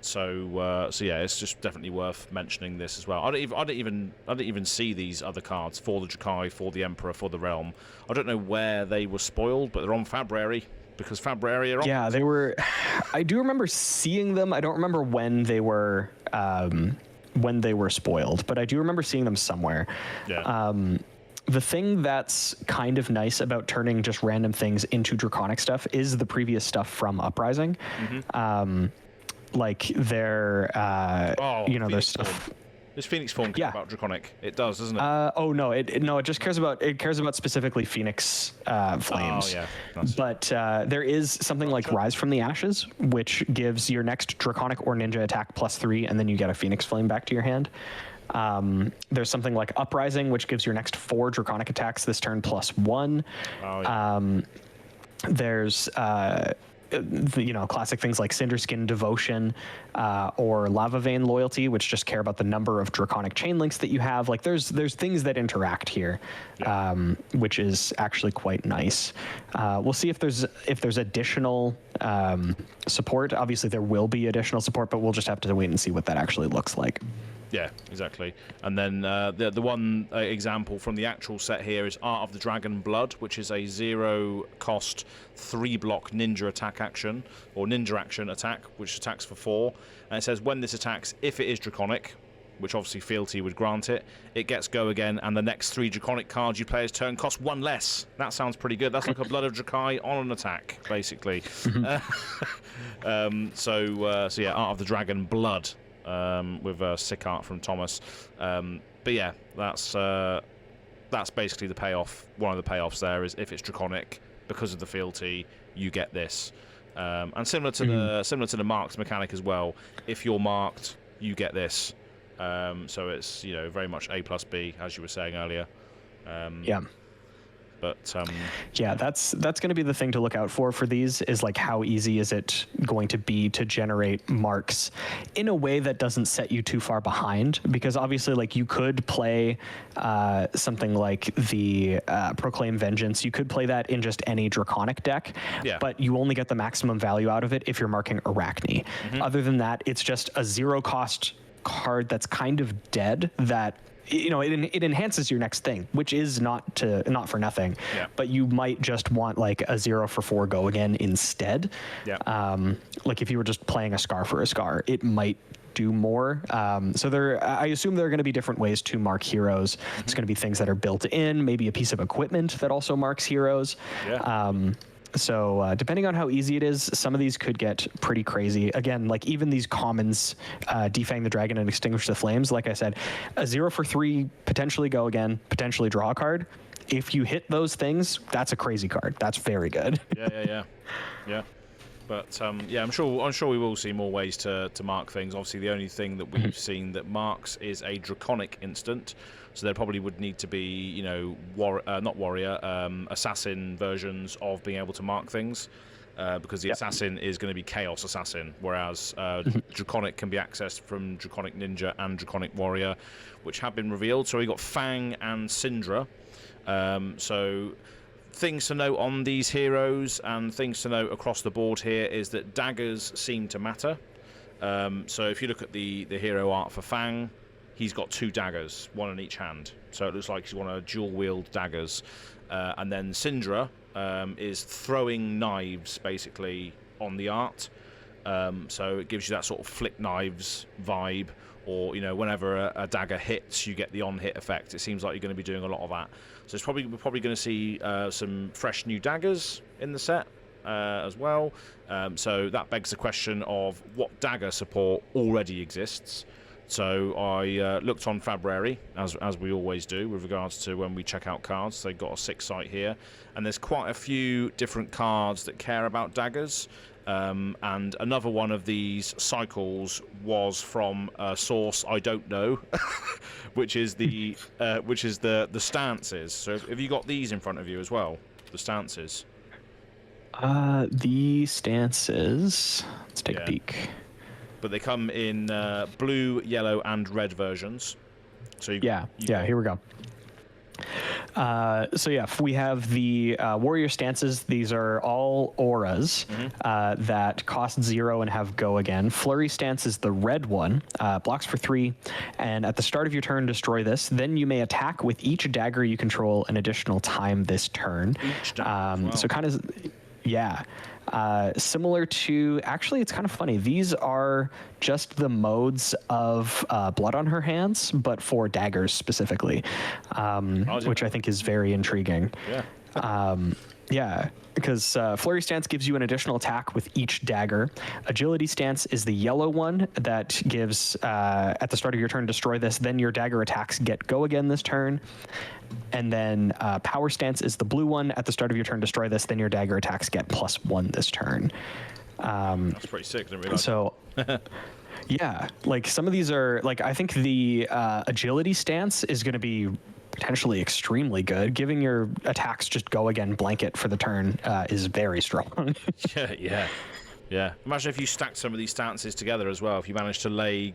So yeah, it's just definitely worth mentioning this as well. I didn't even see these other cards for the Drakai, for the Emperor, for the Realm. I don't know where they were spoiled, but they're on Fabrary because Fabrary are on. Yeah, they were. I do remember seeing them. I don't remember when they were spoiled, but I do remember seeing them somewhere. Yeah. The thing that's kind of nice about turning just random things into Draconic stuff is the previous stuff from Uprising. Like their, their stuff. Does Phoenix Form care about Draconic? It does, doesn't it? It just cares about specifically Phoenix Flames. Oh yeah. Nice. But there is something like Rise from the Ashes, which gives your next Draconic or Ninja attack +3, and then you get a Phoenix Flame back to your hand. There's something like Uprising, which gives your next 4 Draconic attacks this turn +1. Oh, yeah. There's classic things like Cinderskin Devotion or Lava Vein Loyalty, which just care about the number of Draconic chain links that you have. Like there's things that interact here, which is actually quite nice. We'll see if there's additional support. Obviously, there will be additional support, but we'll just have to wait and see what that actually looks like. Yeah, exactly. And then the one example from the actual set here is Art of the Dragon Blood, which is a 0-cost 3-block ninja attack action, or ninja action attack, which attacks for 4. And it says when this attacks, if it is Draconic, which obviously fealty would grant it, it gets go again, and the next 3 Draconic cards you play as turn cost 1 less. That sounds pretty good. That's like a Blood of Drakai on an attack, basically. So yeah, Art of the Dragon Blood. With sick art from Thomas, but yeah, that's basically the payoff. One of the payoffs there is if it's Draconic, because of the fealty, you get this, and similar to the marked mechanic as well. If you're marked, you get this. So it's very much A plus B, as you were saying earlier. But yeah, that's going to be the thing to look out for these, is like how easy is it going to be to generate marks in a way that doesn't set you too far behind, because obviously like you could play something like the Proclaim Vengeance. You could play that in just any Draconic deck, but you only get the maximum value out of it if you're marking Arachne. Other than that, it's just a 0-cost card that's kind of dead that it enhances your next thing, which is not for nothing. But you might just want like a 0 for 4 go again instead. Like if you were just playing a Scar for a Scar, it might do more. So I assume there are going to be different ways to mark heroes. It's going to be things that are built in, maybe a piece of equipment that also marks heroes. So depending on how easy it is, some of these could get pretty crazy. Again, like even these commons, Defang the Dragon and Extinguish the Flames, like I said, a 0 for 3, potentially go again, potentially draw a card. If you hit those things, that's a crazy card. That's very good. Yeah. But yeah, I'm sure we will see more ways to mark things. Obviously, the only thing that we've seen that marks is a Draconic instant. So there probably would need to be, you know, not warrior, assassin versions of being able to mark things, because the assassin is going to be Chaos Assassin, whereas Draconic can be accessed from Draconic Ninja and Draconic Warrior, which have been revealed. So we got Fang and Syndra. So things to note on these heroes and things to note across the board here is that daggers seem to matter. So if you look at the hero art for Fang, he's got 2 daggers, one in each hand. So it looks like he's one of dual-wield daggers. And then Syndra is throwing knives, basically, on the art. So it gives you that sort of flick knives vibe, or, you know, whenever a dagger hits, you get the on-hit effect. It seems like you're going to be doing a lot of that. So we're probably going to see some fresh new daggers in the set as well. So that begs the question of what dagger support already exists. So I looked on FAB, as we always do, with regards to when we check out cards. They've got a 6 site here, and there's quite a few different cards that care about daggers. And another one of these cycles was from a source I don't know, which is the stances. So have you got these in front of you as well? The stances. The stances. Let's take a peek. But they come in blue, yellow, and red versions. So here we go. So yeah, we have the warrior stances. These are all auras that cost 0 and have go again. Flurry stance is the red one, blocks for 3, and at the start of your turn, destroy this. Then you may attack with each dagger you control an additional time this turn. So kind of, yeah. Similar to, actually, it's kind of funny. These are just the modes of Blood on Her Hands, but for daggers specifically, which I think is very intriguing. Yeah. Because Flurry Stance gives you an additional attack with each dagger. Agility Stance is the yellow one that gives, at the start of your turn, destroy this. Then your dagger attacks get go again this turn. And then Power Stance is the blue one. At the start of your turn, destroy this. Then your dagger attacks get +1 this turn. That's pretty sick. I didn't realize. So, yeah, like some of these are, like, I think the Agility Stance is going to be potentially extremely good. Giving your attacks just go again blanket for the turn is very strong. Yeah. Imagine if you stacked some of these stances together as well. If you managed to lay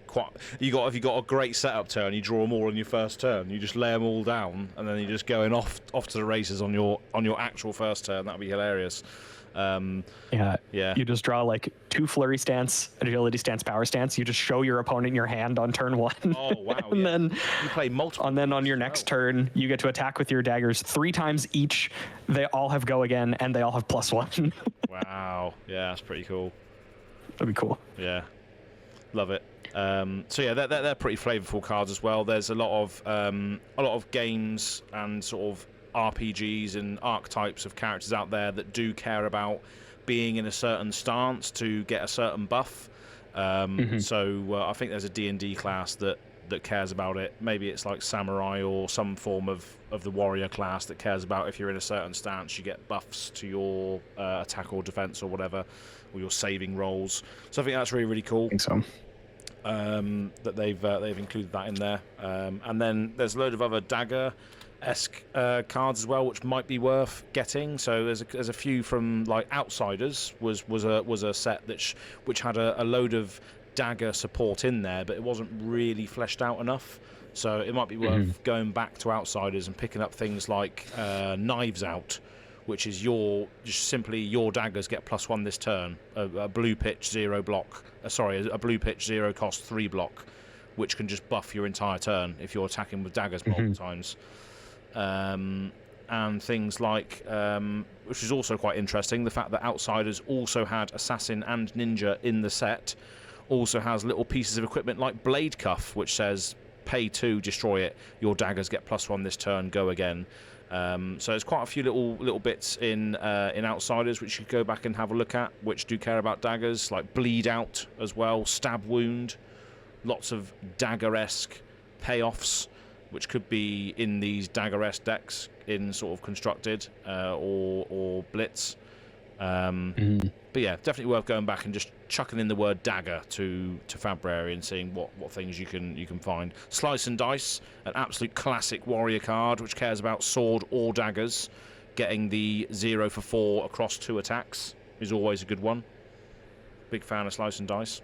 if you got a great setup turn, you draw more on your first turn. You just lay them all down, and then you're just going off to the races on your actual first turn. That'd be hilarious. You just draw like 2 Flurry Stance, Agility Stance, Power Stance. You just show your opponent your hand on turn 1. Oh wow! And then you play multiple. And then on your next turn, you get to attack with your daggers 3 times each. They all have go again, and they all have +1. Wow! Yeah, that's pretty cool. That'd be cool. Yeah, love it. So yeah, they're pretty flavorful cards as well. There's a lot of games and sort of RPGs and archetypes of characters out there that do care about being in a certain stance to get a certain buff. So I think there's a D&D class that cares about it. Maybe it's like Samurai or some form of the warrior class that cares about if you're in a certain stance, you get buffs to your attack or defense or whatever, or your saving rolls. So I think that's really, really cool. I think so. That they've included that in there. And then there's a load of other Dagger-esque cards as well, which might be worth getting. So there's a few from like Outsiders was a set which had a load of Dagger support in there, but it wasn't really fleshed out enough. So it might be worth going back to Outsiders and picking up things like Knives Out, which is simply your daggers get +1 this turn. A blue pitch 0 block. A blue pitch 0 cost 3 block, which can just buff your entire turn if you're attacking with daggers multiple times. And things like, which is also quite interesting, the fact that Outsiders also had Assassin and Ninja in the set, also has little pieces of equipment like Blade Cuff, which says pay 2, destroy it, your daggers get +1 this turn, go again. So there's quite a few little bits in Outsiders which you could go back and have a look at, which do care about daggers, like bleed out as well, stab wound, lots of dagger-esque payoffs, which could be in these dagger-esque decks in sort of constructed or blitz. But yeah, definitely worth going back and just chucking in the word dagger to Fabrary and seeing what things you can find. Slice and Dice, an absolute classic warrior card which cares about sword or daggers. Getting the 0 for 4 across 2 attacks is always a good one. Big fan of Slice and Dice.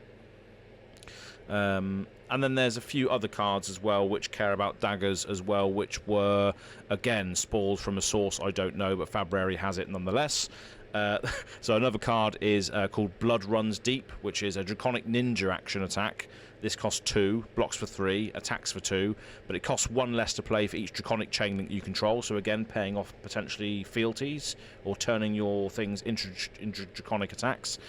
And then there's a few other cards as well which care about daggers as well, which were again spoiled from a source I don't know, but Fabrary has it nonetheless. So another card is called Blood Runs Deep, which is a Draconic Ninja action attack. This costs 2, blocks for 3, attacks for 2, but it costs 1 less to play for each Draconic chain link you control. So again, paying off potentially fealties or turning your things into Draconic attacks.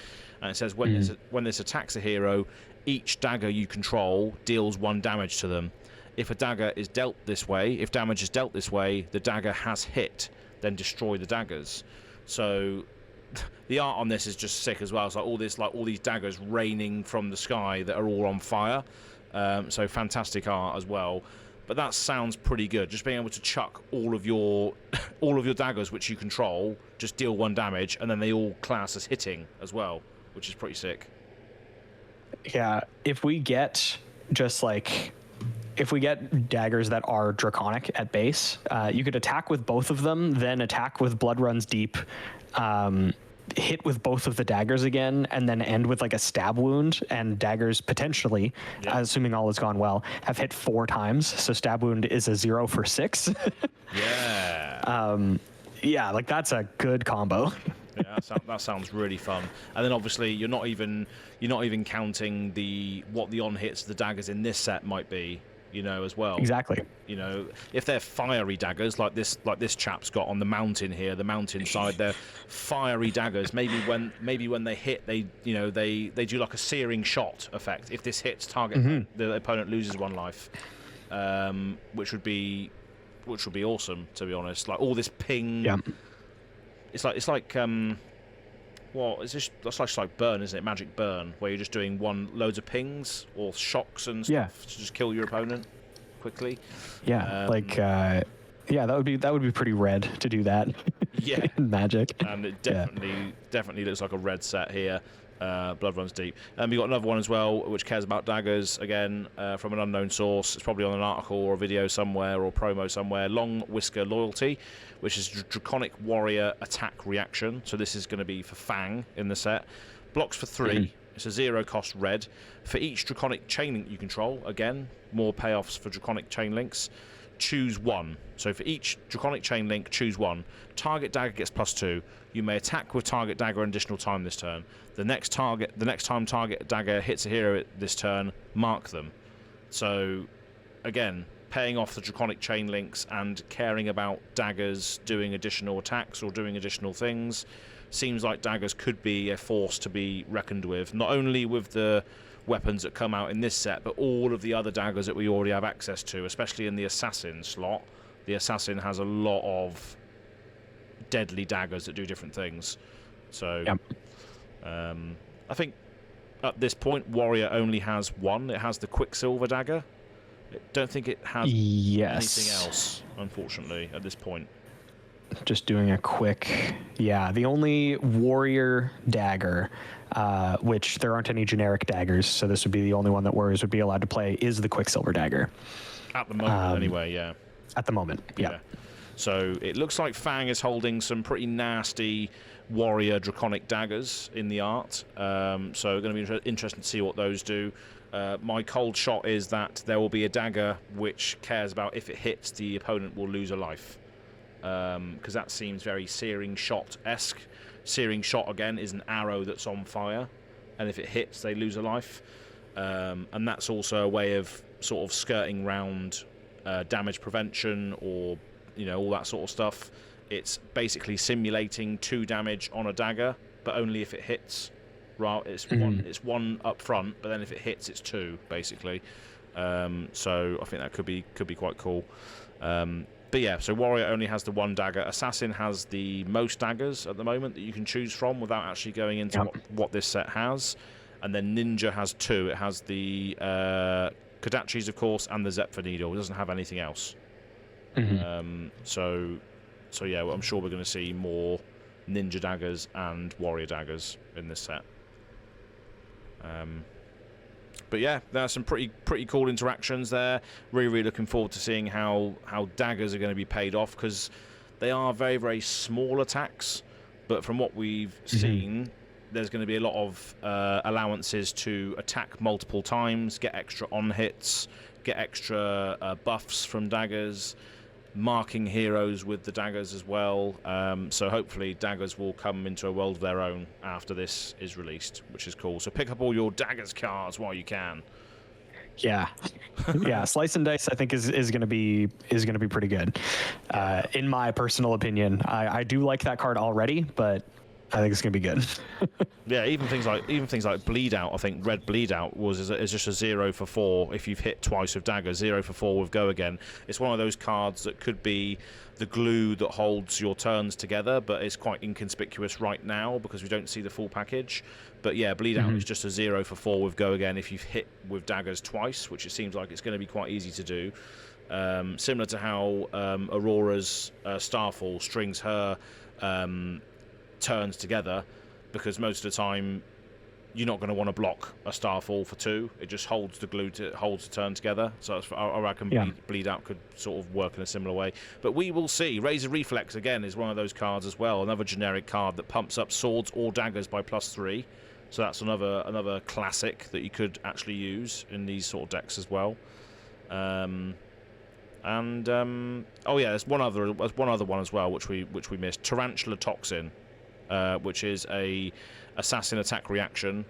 And it says when this attacks a hero, each dagger you control deals 1 damage to them. If a dagger is dealt this way, if damage is dealt this way, the dagger has hit, then destroy the daggers. So the art on this is just sick as well. It's like all these daggers raining from the sky that are all on fire. So fantastic art as well. But that sounds pretty good. Just being able to chuck all of your daggers which you control, just deal 1 damage, and then they all class as hitting as well, which is pretty sick. Yeah, if we get daggers that are Draconic at base, you could attack with both of them, then attack with Blood Runs Deep, hit with both of the daggers again, and then end with like a stab wound. And daggers potentially, assuming all has gone well, have hit 4 times. So stab wound is a 0 for 6. Yeah, like that's a good combo. Yeah, that sounds really fun. And then obviously you're not even counting what the on hits the daggers in this set might be, as well. Exactly. If they're fiery daggers like this chap's got on the mountain here, the mountain side, they're fiery daggers. Maybe when they hit, they do like a searing shot effect. If this hits target, the opponent loses 1 life, which would be awesome, to be honest. Like all this ping. Yeah. It's like that's like burn, isn't it? Magic burn, where you're just doing loads of pings or shocks and stuff to just kill your opponent quickly. Yeah, that would be pretty red to do that. Yeah, in Magic. And it definitely looks like a red set here. Blood Runs Deep. And we got another one as well, which cares about daggers, again, from an unknown source. It's probably on an article or a video somewhere or promo somewhere. Long Whisker Loyalty, which is Draconic Warrior attack reaction. So this is going to be for Fang in the set. Blocks for 3. It's a 0 cost red. For each Draconic chain link you control, again, more payoffs for Draconic chain links. Choose 1. So for each Draconic chain link, choose 1. Target dagger gets +2. You may attack with target dagger an additional time this turn. The next time target dagger hits a hero this turn, mark them. So again, paying off the Draconic chain links and caring about daggers doing additional attacks or doing additional things. Seems like daggers could be a force to be reckoned with, not only with the weapons that come out in this set, but all of the other daggers that we already have access to, especially in the assassin slot. The assassin has a lot of deadly daggers that do different things. So I think at this point Warrior only has 1. It has the Quicksilver dagger. I don't think it has anything else, unfortunately, at this point. Just doing a quick, the only warrior dagger, which there aren't any generic daggers, so this would be the only one that warriors would be allowed to play, is the Quicksilver dagger. At the moment, anyway, yeah. At the moment, yeah. So it looks like Fang is holding some pretty nasty warrior Draconic daggers in the art. So going to be interesting to see what those do. My cold shot is that there will be a dagger which cares about if it hits, the opponent will lose a life. Because that seems very Searing Shot-esque. Searing Shot, again, is an arrow that's on fire, and if it hits, they lose a life. And that's also a way of sort of skirting round damage prevention or, all that sort of stuff. It's basically simulating 2 damage on a dagger, but only if it hits. It's 1 up front, but then if it hits, it's 2, basically. So I think that could be quite cool. But yeah, so Warrior only has the 1 dagger. Assassin has the most daggers at the moment that you can choose from without actually going into what this set has. And then Ninja has 2. It has the Kodachis, of course, and the Zephyr Needle. It doesn't have anything else. So yeah, well, I'm sure we're going to see more Ninja daggers and Warrior daggers in this set. But yeah, there are some pretty cool interactions there. Really looking forward to seeing how daggers are going to be paid off, because they are very, very small attacks. But from what we've seen, there's going to be a lot of allowances to attack multiple times, get extra on hits, get extra buffs from daggers, marking heroes with the daggers as well. So hopefully daggers will come into a world of their own after this is released, which is cool. So pick up all your daggers cards while you can. Yeah, yeah. Slice and Dice, I think, is going to be pretty good. In my personal opinion, I do like that card already, but I think it's gonna be good. Yeah, even things like Bleed Out. I think Red Bleed Out is just a 0 for 4 if you've hit twice with Dagger. 0 for 4 with Go Again. It's one of those cards that could be the glue that holds your turns together, but it's quite inconspicuous right now because we don't see the full package. But yeah, Bleed Out is just a 0 for 4 with Go Again if you've hit with daggers twice, which it seems like it's going to be quite easy to do. Similar to how Aurora's Starfall strings her turns together, because most of the time you're not going to want to block a Starfall for 2. It just holds the glue holds the turn together. So I reckon Bleed Out could sort of work in a similar way. But we will see. Razor Reflex again is one of those cards as well. Another generic card that pumps up swords or daggers by +3. So that's another classic that you could actually use in these sort of decks as well. Oh yeah, there's one other one as well which we missed. Tarantula Toxin. Which is a assassin attack reaction,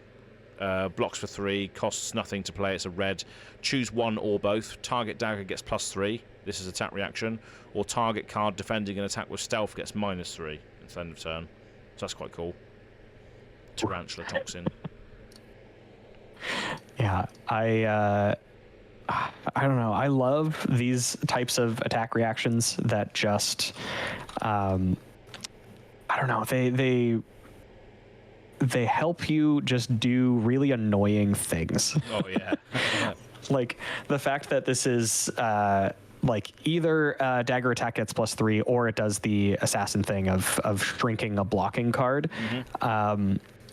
blocks for 3, costs nothing to play. It's a red. Choose one or both. Target dagger gets +3. This is attack reaction, or target card defending an attack with stealth gets -3 at the end of turn. So that's quite cool. Tarantula Toxin. Yeah, I don't know. I love these types of attack reactions that just. I don't know. They help you just do really annoying things. Oh yeah. Like the fact that this is like either dagger attack gets +3 or it does the assassin thing of shrinking a blocking card.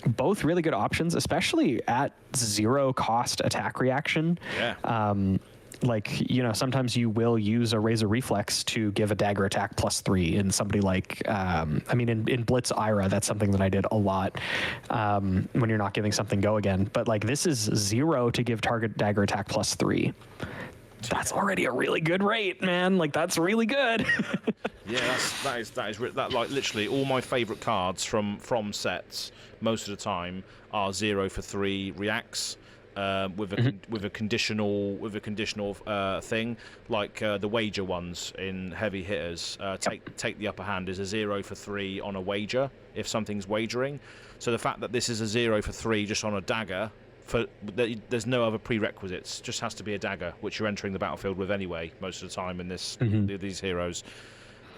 Both really good options, especially at 0 cost attack reaction. Yeah. Like, you know, sometimes you will use a Razor Reflex to give a dagger attack +3 in somebody like, I mean, in Blitz Ira, that's something that I did a lot when you're not giving something Go Again. But like, this is 0 to give target dagger attack +3. That's already a really good rate, man. Like, that's really good. Yeah, that like literally all my favorite cards from sets most of the time are 0 for 3 reacts. With a conditional thing, like the wager ones in heavy hitters. Take the upper hand is a 0 for 3 on a wager if something's wagering. So the fact that this is a 0 for 3 just on a dagger, there's no other prerequisites. Just has to be a dagger, which you're entering the battlefield with anyway most of the time in these heroes.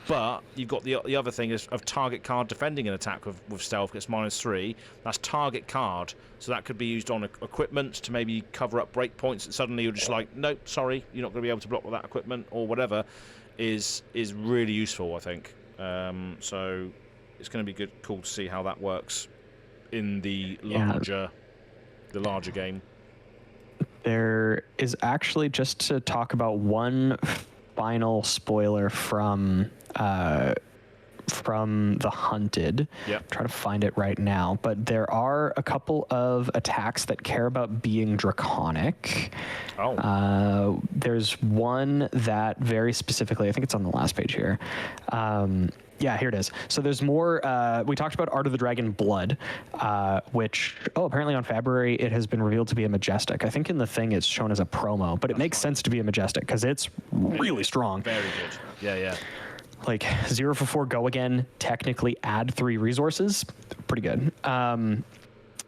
But you've got the other thing is of target card defending an attack with stealth gets -3. That's target card, so that could be used on equipment to maybe cover up breakpoints. And suddenly you're just like, nope, sorry, you're not going to be able to block with that equipment or whatever. Is really useful, I think. So it's going to be cool to see how that works in the larger game. There is actually, just to talk about one final spoiler from The Hunted. Yep. Try to find it right now, but there are a couple of attacks that care about being draconic. There's one that very specifically, I think it's on the last page here. Yeah, here it is. So there's more. We talked about Art of the Dragon Blood, which, apparently on February it has been revealed to be a Majestic. I think in the thing it's shown as a promo, but it makes sense to be a Majestic because it's really strong. Very good. Yeah. Like 0 for 4 Go Again, technically add 3 resources. Pretty good.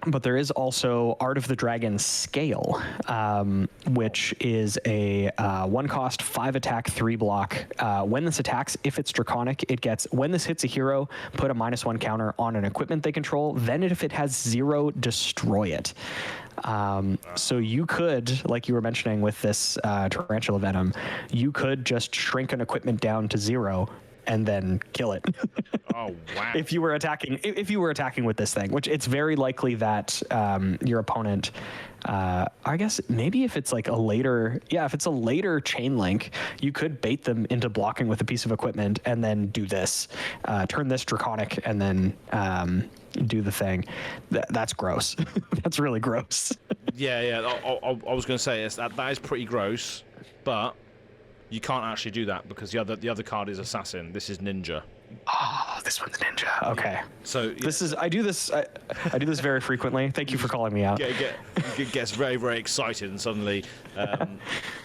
But there is also Art of the Dragon Scale, which is a 1 cost, 5 attack, 3 block. When this attacks, if it's Draconic, it gets, when this hits a hero, put a -1 counter on an equipment they control. Then if it has 0, destroy it. So you could, like you were mentioning with this Tarantula Venom, you could just shrink an equipment down to 0 and then kill it. Oh wow! If you were attacking with this thing, which it's very likely that your opponent, I guess maybe if it's like if it's a later chain link, you could bait them into blocking with a piece of equipment and then do this, turn this Draconic and then do the thing. That's gross. That's really gross. Yeah. I was going to say that is pretty gross, but you can't actually do that because the other card is Assassin. This is Ninja. Oh, this one's Ninja. Okay. So yeah. I do this very frequently. Thank you for calling me out. Gets very, very excited and suddenly,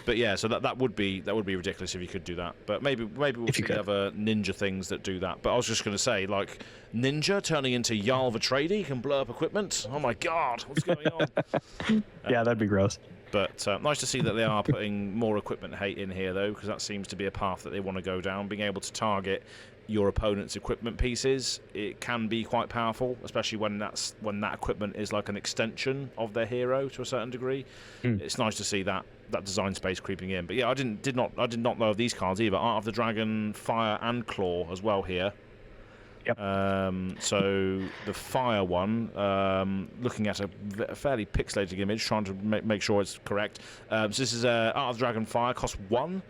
but yeah. So that would be ridiculous if you could do that. But maybe we'll see other Ninja things that do that. But I was just going to say, like, Ninja turning into Jarl Vatrady can blow up equipment. Oh my God, what's going on? Yeah, that'd be gross. But nice to see that they are putting more equipment hate in here, though, because that seems to be a path that they want to go down. Being able to target your opponent's equipment pieces, it can be quite powerful, especially when that equipment is like an extension of their hero to a certain degree. It's nice to see that design space creeping in. But yeah, I did not know of these cards either. Art of the Dragon, Fire and Claw as well here. Yep. So the Fire one, looking at a fairly pixelated image, trying to make sure it's correct. So this is Art of the Dragon Fire, costs 1,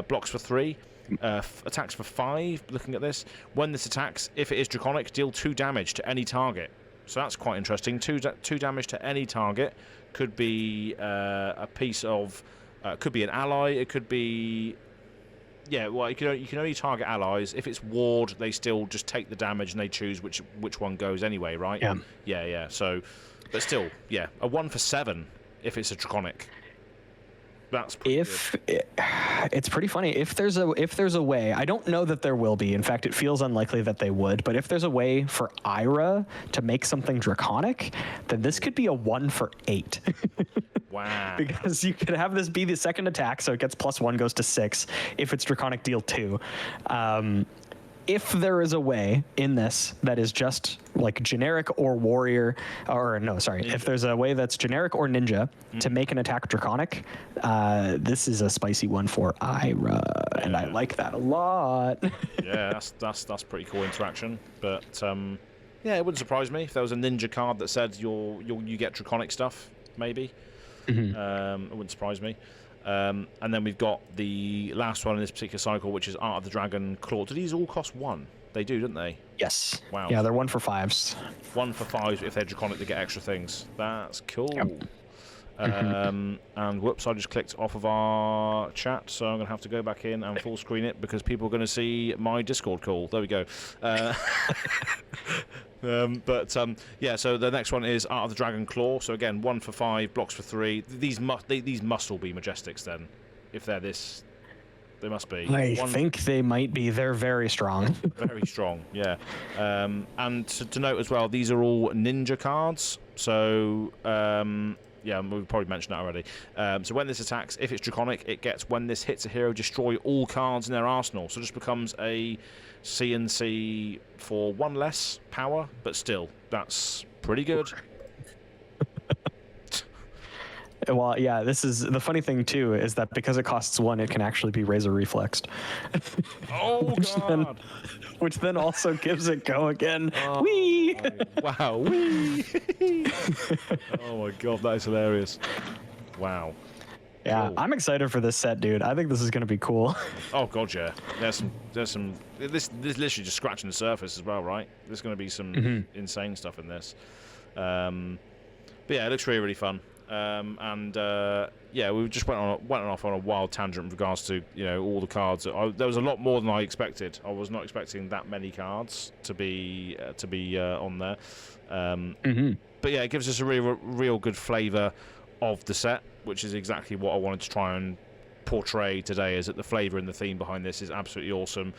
blocks for 3, attacks for 5. Looking at this, when this attacks, if it is Draconic, deal 2 damage to any target. So that's quite interesting. 2 damage to any target. Could be a piece of, could be an ally. It could be. Yeah, well, you can only target allies. If it's ward, they still just take the damage and they choose which one goes anyway, right? Yeah. Yeah. So, but still, yeah, a 1 for 7 if it's a Draconic. That's pretty good. It's pretty funny. If there's a way, I don't know that there will be. In fact, it feels unlikely that they would. But if there's a way for Ira to make something Draconic, then this could be a 1 for 8. Wow. Because you could have this be the second attack, so it gets +1, goes to 6. If it's Draconic, deal 2. If there is a way in this that is just like generic or warrior, or no, sorry, if there's a way that's generic or ninja to make an attack Draconic, this is a spicy one for Ira, and I like that a lot. Yeah, that's pretty cool interaction. But yeah, it wouldn't surprise me if there was a ninja card that said you get Draconic stuff, maybe. It wouldn't surprise me. And then we've got the last one in this particular cycle, which is Art of the Dragon Claw. Do these all cost 1? They do, don't they? Yes. Wow. Yeah, they're 1 for 5s. 1 for 5 if they're Draconic, they get extra things. That's cool. Yep. And whoops, I just clicked off of our chat, so I'm going to have to go back in and full screen it because people are going to see my Discord call. There we go. Yeah, so the next one is Art of the Dragon Claw. So again, 1 for 5, blocks for 3. These must all be Majestics then. If they're this, they must be. I think they might be. They're very strong. Very strong, yeah. And to note as well, these are all ninja cards. So yeah, we've probably mentioned that already. So when this attacks, if it's Draconic, it gets, when this hits a hero, destroy all cards in their arsenal. So it just becomes a CNC for 1 less power, but still, that's pretty good. Well, yeah, this is the funny thing too, is that because it costs 1, it can actually be Razor Reflexed. Oh god! Which then also gives it go again. Oh, wee! Wow, wee! Oh my god, that is hilarious. Wow. Yeah, cool. I'm excited for this set, dude. I think this is going to be cool. Oh god, yeah. There's some. This literally just scratching the surface as well, right? There's going to be some insane stuff in this. But yeah, it looks really, really fun. Yeah, we just went off on a wild tangent with regards to all the cards. There was a lot more than I expected. I was not expecting that many cards to be on there. But yeah, it gives us a real good flavour of the set, which is exactly what I wanted to try and portray today. Is that the flavour and the theme behind this is absolutely awesome.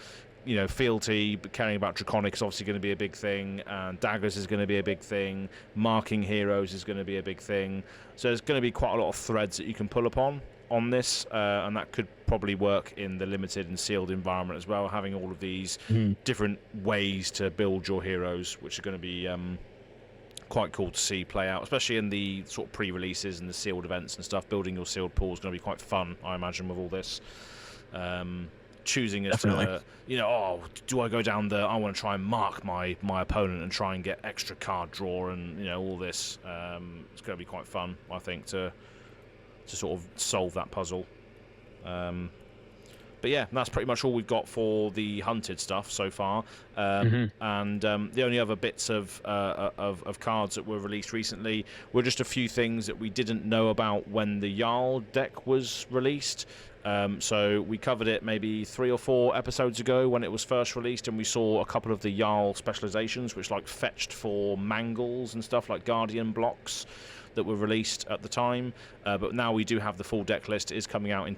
fealty, but caring about Draconic is obviously going to be a big thing, and daggers is going to be a big thing, marking heroes is going to be a big thing. So there's going to be quite a lot of threads that you can pull upon on this, and that could probably work in the limited and sealed environment as well, having all of these different ways to build your heroes, which are going to be quite cool to see play out, especially in the sort of pre-releases and the sealed events and stuff. Building your sealed pool is going to be quite fun, I imagine, with all this. Choosing as to, do I go down I want to try and mark my opponent and try and get extra card draw and all this. It's going to be quite fun, I think, to sort of solve that puzzle. But yeah, that's pretty much all we've got for the hunted stuff so far. And the only other bits of cards that were released recently were just a few things that we didn't know about when the Jarl deck was released. So we covered it maybe 3 or 4 episodes ago when it was first released, and we saw a couple of the Jarl specializations, which like fetched for mangles and stuff like Guardian blocks that were released at the time. But now we do have the full deck list. It is coming out in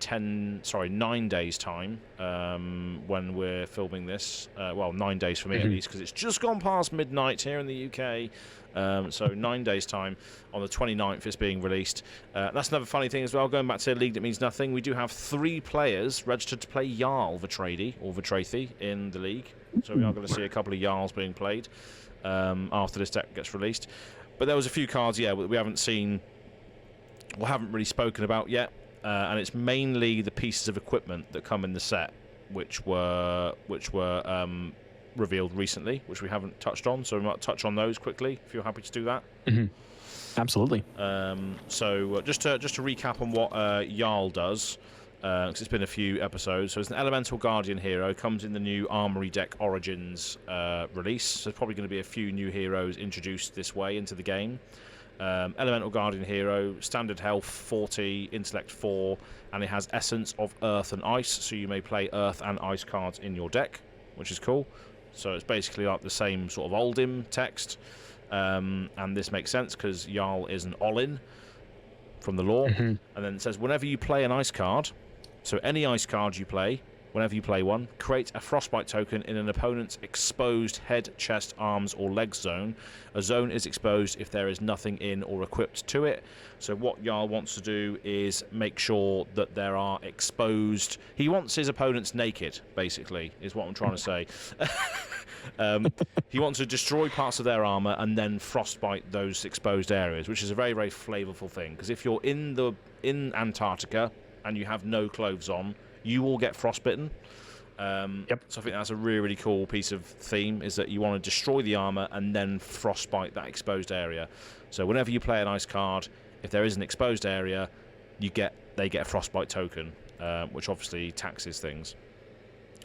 9 days time when we're filming this. Well, 9 days for me at least, because it's just gone past midnight here in the UK. So 9 days time, on the 29th it's being released. That's another funny thing as well, going back to a league that means nothing. We do have 3 players registered to play Jarl Vatradi or Vatrathi in the league, so we are going to see a couple of Jarls being played after this deck gets released. But there was a few cards, we haven't seen or haven't really spoken about yet, and it's mainly the pieces of equipment that come in the set, which were revealed recently, which we haven't touched on. So we might touch on those quickly, if you're happy to do that. Absolutely. So just to recap on what Jarl does, because it's been a few episodes. So it's an Elemental Guardian hero, comes in the new Armory deck Origins release. So there's probably going to be a few new heroes introduced this way into the game. Elemental Guardian hero, standard health 40, intellect 4, and it has essence of earth and ice, so you may play earth and ice cards in your deck, which is cool. So it's basically like the same sort of Oldim text, and this makes sense because Jarl is an Olin from the lore. And then it says whenever you play an ice card, so any ice card you play, whenever you play one, create a frostbite token in an opponent's exposed head, chest, arms, or leg zone. A zone is exposed if there is nothing in or equipped to it. So what Jarl wants to do is make sure that there are exposed... He wants his opponents naked, basically, is what I'm trying to say. He wants to destroy parts of their armor and then frostbite those exposed areas, which is a very, very flavorful thing. Because if you're in Antarctica and you have no clothes on, you will get frostbitten. So I think that's a really, really cool piece of theme, is that you want to destroy the armor and then frostbite that exposed area. So whenever you play an ice card, if there is an exposed area, they get a frostbite token, which obviously taxes things.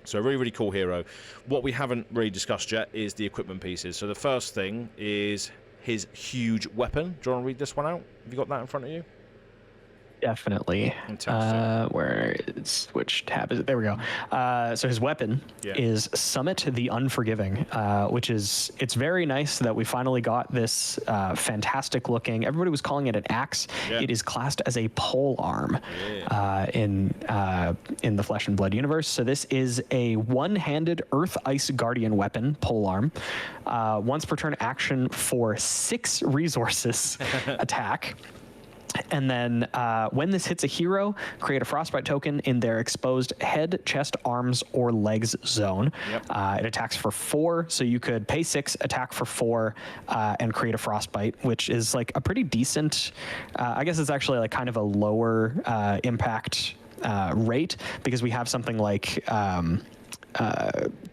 So a really, really cool hero. What we haven't really discussed yet is the equipment pieces. So the first thing is his huge weapon. Do you want to read this one out? Have you got that in front of you? Definitely. Which tab is it? There we go. So his weapon is Summit the Unforgiving, which is, it's very nice that we finally got this fantastic looking, everybody was calling it an axe. It is classed as a pole arm in the Flesh and Blood universe. So this is a one-handed Earth Ice Guardian weapon, pole arm. Once per turn action for 6 resources attack. And then when this hits a hero, create a frostbite token in their exposed head, chest, arms, or legs zone. It attacks for 4, so you could pay 6, attack for 4, and create a frostbite, which is like a pretty decent, I guess it's actually like kind of a lower impact rate, because we have something like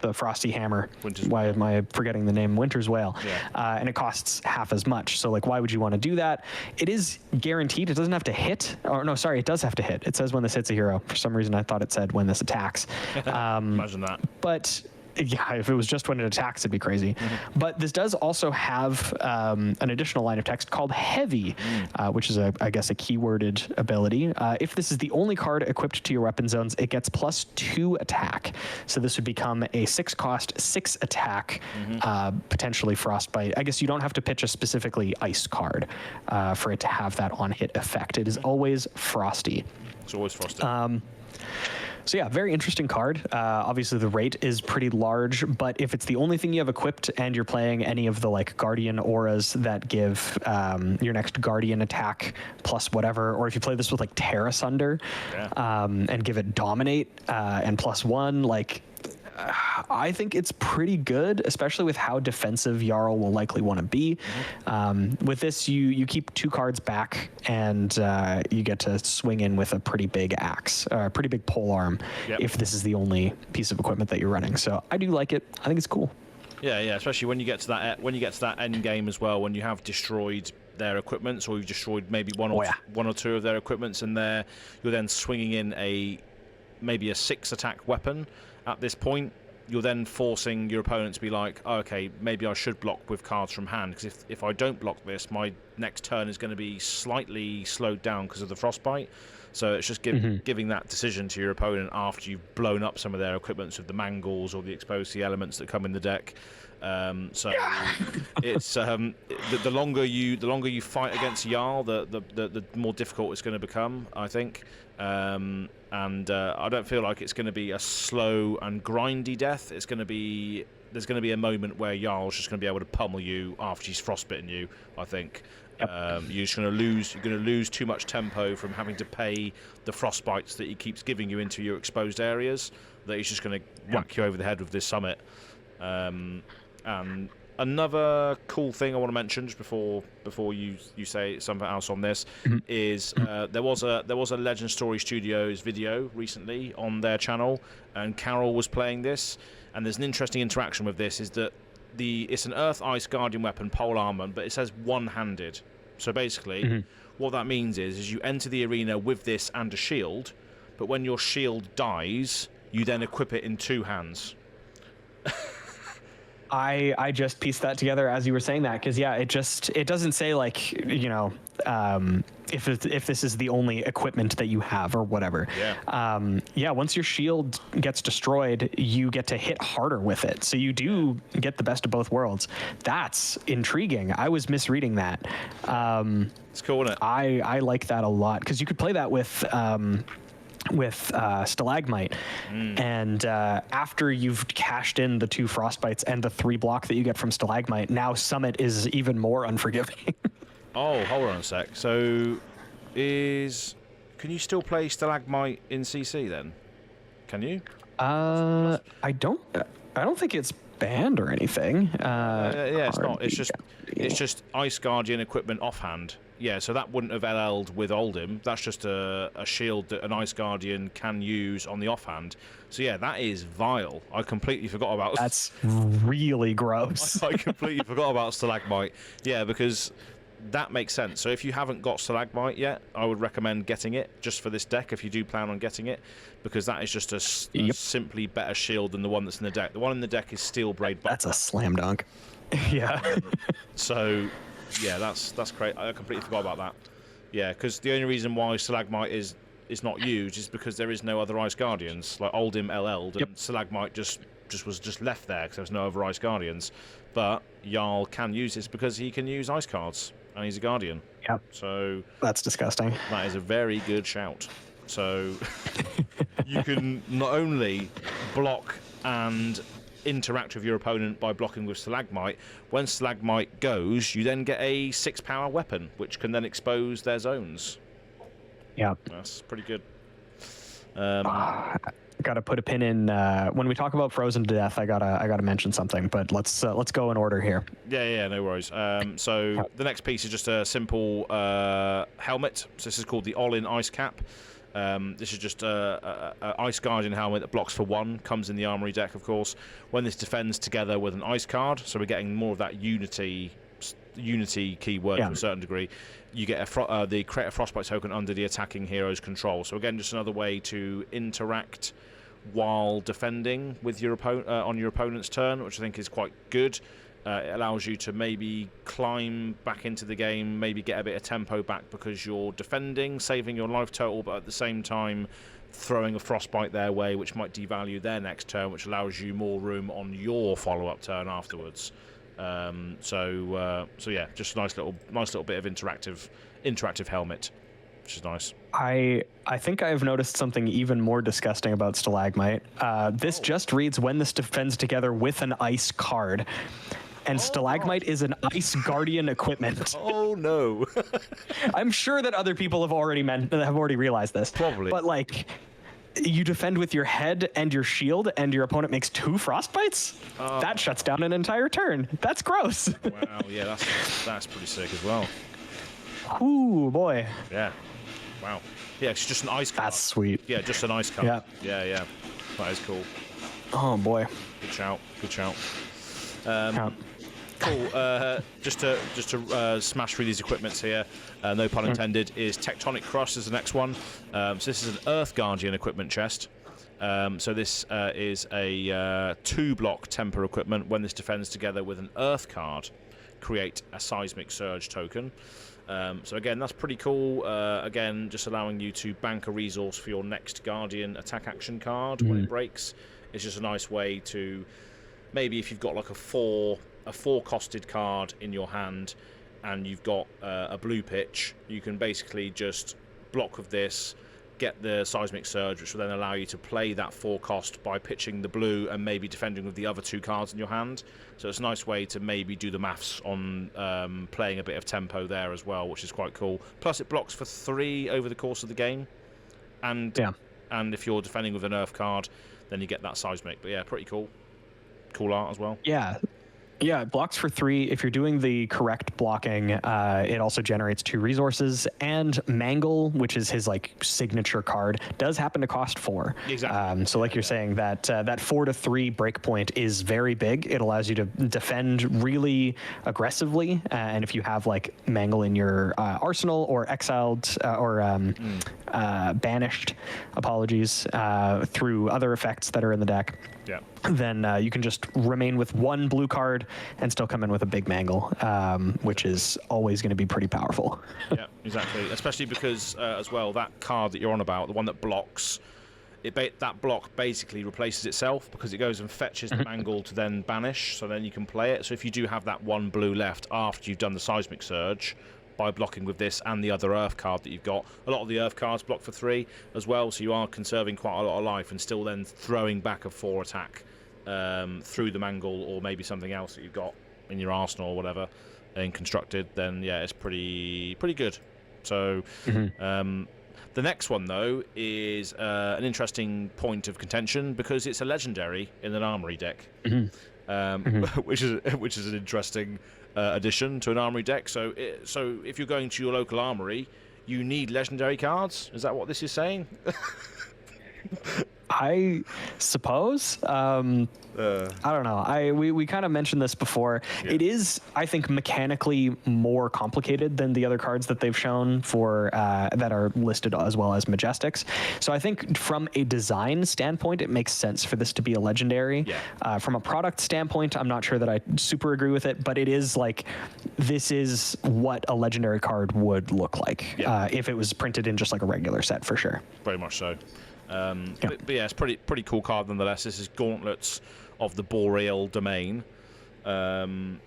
the Frosty Hammer. Why am I forgetting the name? Winter's Wail. And it costs half as much. So like, why would you want to do that? It is guaranteed. It doesn't have to hit. Or no, sorry, it does have to hit. It says when this hits a hero. For some reason, I thought it said when this attacks. Imagine that. But yeah, if it was just when it attacks, it'd be crazy. But this does also have an additional line of text called Heavy, which is, I guess, a keyworded ability. If this is the only card equipped to your weapon zones, it gets +2 attack. So this would become a 6-cost, 6 attack, potentially frostbite. I guess you don't have to pitch a specifically ice card for it to have that on-hit effect. It is always frosty. It's always frosty. So yeah, very interesting card. Obviously the rate is pretty large, but if it's the only thing you have equipped and you're playing any of the like Guardian auras that give your next Guardian attack plus whatever, or if you play this with like Terra Sunder and give it Dominate and +1, like I think it's pretty good, especially with how defensive Jarl will likely want to be. With this, you keep 2 cards back, and you get to swing in with a pretty big axe, a pretty big polearm, if this is the only piece of equipment that you're running. So I do like it. I think it's cool. Yeah, especially when you get to that end game as well, when you have destroyed their equipments, or you've destroyed maybe one or two of their equipments, and you're then swinging in maybe a 6 attack weapon. At this point, you're then forcing your opponent to be like, oh, okay, maybe I should block with cards from hand, because if I don't block this, my next turn is going to be slightly slowed down because of the frostbite. So it's just giving that decision to your opponent after you've blown up some of their equipments with the mangles or the exposed sea elements that come in the deck. It's the longer you fight against Jarl, the more difficult it's going to become, I think. And I don't feel like it's going to be a slow and grindy death. There's going to be a moment where Jarl's just going to be able to pummel you after he's frostbitten you, I think. You're just going to lose too much tempo from having to pay the frostbites that he keeps giving you into your exposed areas, that he's just going to whack you over the head with this summit. And another cool thing I want to mention just before you say something else on this is there was a Legend Story Studios video recently on their channel, and Carol was playing this, and there's an interesting interaction with this. Is that it's an Earth Ice Guardian weapon, pole armor, but it says one-handed. So basically, what that means is you enter the arena with this and a shield, but when your shield dies, you then equip it in 2 hands. I just pieced that together as you were saying that, because it doesn't say like, you know, if this is the only equipment that you have or whatever. Once your shield gets destroyed, you get to hit harder with it, so you do get the best of both worlds. That's intriguing. I was misreading that. It's cool, isn't it? I like that a lot, because you could play that with Stalagmite, and after you've cashed in the 2 frostbites and the 3 block that you get from Stalagmite, now Summit is even more unforgiving. Oh, hold on a sec. So can you still play Stalagmite in CC then? Can you? I don't think it's banned or anything. It's not. It's just Ice Guardian equipment offhand. Yeah, so that wouldn't have LL'd with Oldhim. That's just a shield that an Ice Guardian can use on the offhand. So yeah, that is vile. I completely forgot about. That's really gross. I completely forgot about Stalagmite. Yeah, because that makes sense. So if you haven't got Stalagmite yet, I would recommend getting it just for this deck if you do plan on getting it, because that is just a simply better shield than the one that's in the deck. The one in the deck is Steel Braid. That's a slam dunk. Yeah. So yeah, that's great. I completely forgot about that. Yeah, because the only reason why Stalagmite is not used is because there is no other Ice Guardians. Like Oldhim LL'd, and Stalagmite just was left there because there was no other Ice Guardians. But Jarl can use this because he can use Ice cards, and he's a Guardian. Yep. So that's disgusting. That is a very good shout. So you can not only block and interact with your opponent by blocking with Stalagmite. When Stalagmite goes, you then get a 6-power weapon, which can then expose their zones. Yeah, that's pretty good. Got to put a pin in when we talk about Frozen to Death. I gotta mention something, but let's go in order here. Yeah, no worries. So the next piece is just a simple helmet. So this is called the All-in Ice Cap. This is just a Ice Guardian helmet that blocks for 1, comes in the Armory deck, of course. When this defends together with an Ice card, so we're getting more of that Unity keyword to a certain degree, you get the create a Frostbite token under the attacking hero's control. So again, just another way to interact while defending with your on your opponent's turn, which I think is quite good. It allows you to maybe climb back into the game, maybe get a bit of tempo back because you're defending, saving your life total, but at the same time throwing a Frostbite their way, which might devalue their next turn, which allows you more room on your follow-up turn afterwards. So yeah, just a nice little bit of interactive helmet. which is nice. I think I have noticed something even more disgusting about Stalagmite. This just reads when this defends together with an ice card. And Stalagmite is an Ice Guardian equipment. Oh no! I'm sure that other people have already realized this. Probably. But like, you defend with your head and your shield, and your opponent makes 2 frostbites. That shuts down an entire turn. That's gross. Wow. Yeah, that's pretty sick as well. Ooh boy. Yeah. Wow. Yeah, it's just an ice card. That's sweet. Yeah, just an ice card. Yeah. That is cool. Oh boy. Good shout. Yeah. Cool. Just to smash through these equipments here, no pun intended, is Tectonic Cross is the next one. So this is an Earth Guardian equipment chest. So this is a 2-block temper equipment. When this defends together with an Earth card, create a Seismic Surge token. So again, that's pretty cool. Again, just allowing you to bank a resource for your next Guardian attack action card when it breaks. It's just a nice way to, maybe if you've got like a 4-costed card in your hand and you've got a blue pitch, you can basically just block with this, get the Seismic Surge, which will then allow you to play that 4-cost by pitching the blue and maybe defending with the other 2 cards in your hand. So it's a nice way to maybe do the maths on playing a bit of tempo there as well, which is quite cool. Plus it blocks for 3 over the course of the game. And if you're defending with an Earth card, then you get that Seismic. But yeah, pretty cool. Cool art as well. Yeah, it blocks for 3. If you're doing the correct blocking, it also generates 2 resources. And Mangle, which is his like signature card, does happen to cost 4. Exactly. So like you're saying, that 4 to 3 breakpoint is very big. It allows you to defend really aggressively. And if you have like Mangle in your arsenal or exiled banished, through other effects that are in the deck. Yeah. Then you can just remain with 1 blue card and still come in with a big Mangle, which is always going to be pretty powerful. Yeah, exactly. Especially because, as well, that card that you're on about, the one that blocks, that block basically replaces itself because it goes and fetches the Mangle to then banish, so then you can play it. So if you do have that 1 blue left after you've done the Seismic Surge, by blocking with this and the other Earth card that you've got. A lot of the Earth cards block for 3 as well, so you are conserving quite a lot of life and still then throwing back a 4 attack through the Mangle or maybe something else that you've got in your arsenal or whatever and constructed. Then yeah, it's pretty good. So the next one though is an interesting point of contention because it's a legendary in an Armory deck, which is an interesting addition to an Armory deck. So if you're going to your local Armory, you need legendary cards. Is that what this is saying? I suppose. I don't know. We kind of mentioned this before. Yeah. It is, I think, mechanically more complicated than the other cards that they've shown for that are listed as well as Majestics. So I think from a design standpoint, it makes sense for this to be a legendary. Yeah. From a product standpoint, I'm not sure that I super agree with it, but it is like, this is what a legendary card would look like if it was printed in just like a regular set, for sure. Very much so. But yeah, it's pretty cool card nonetheless. This is Gauntlets of the Boreal Domain. The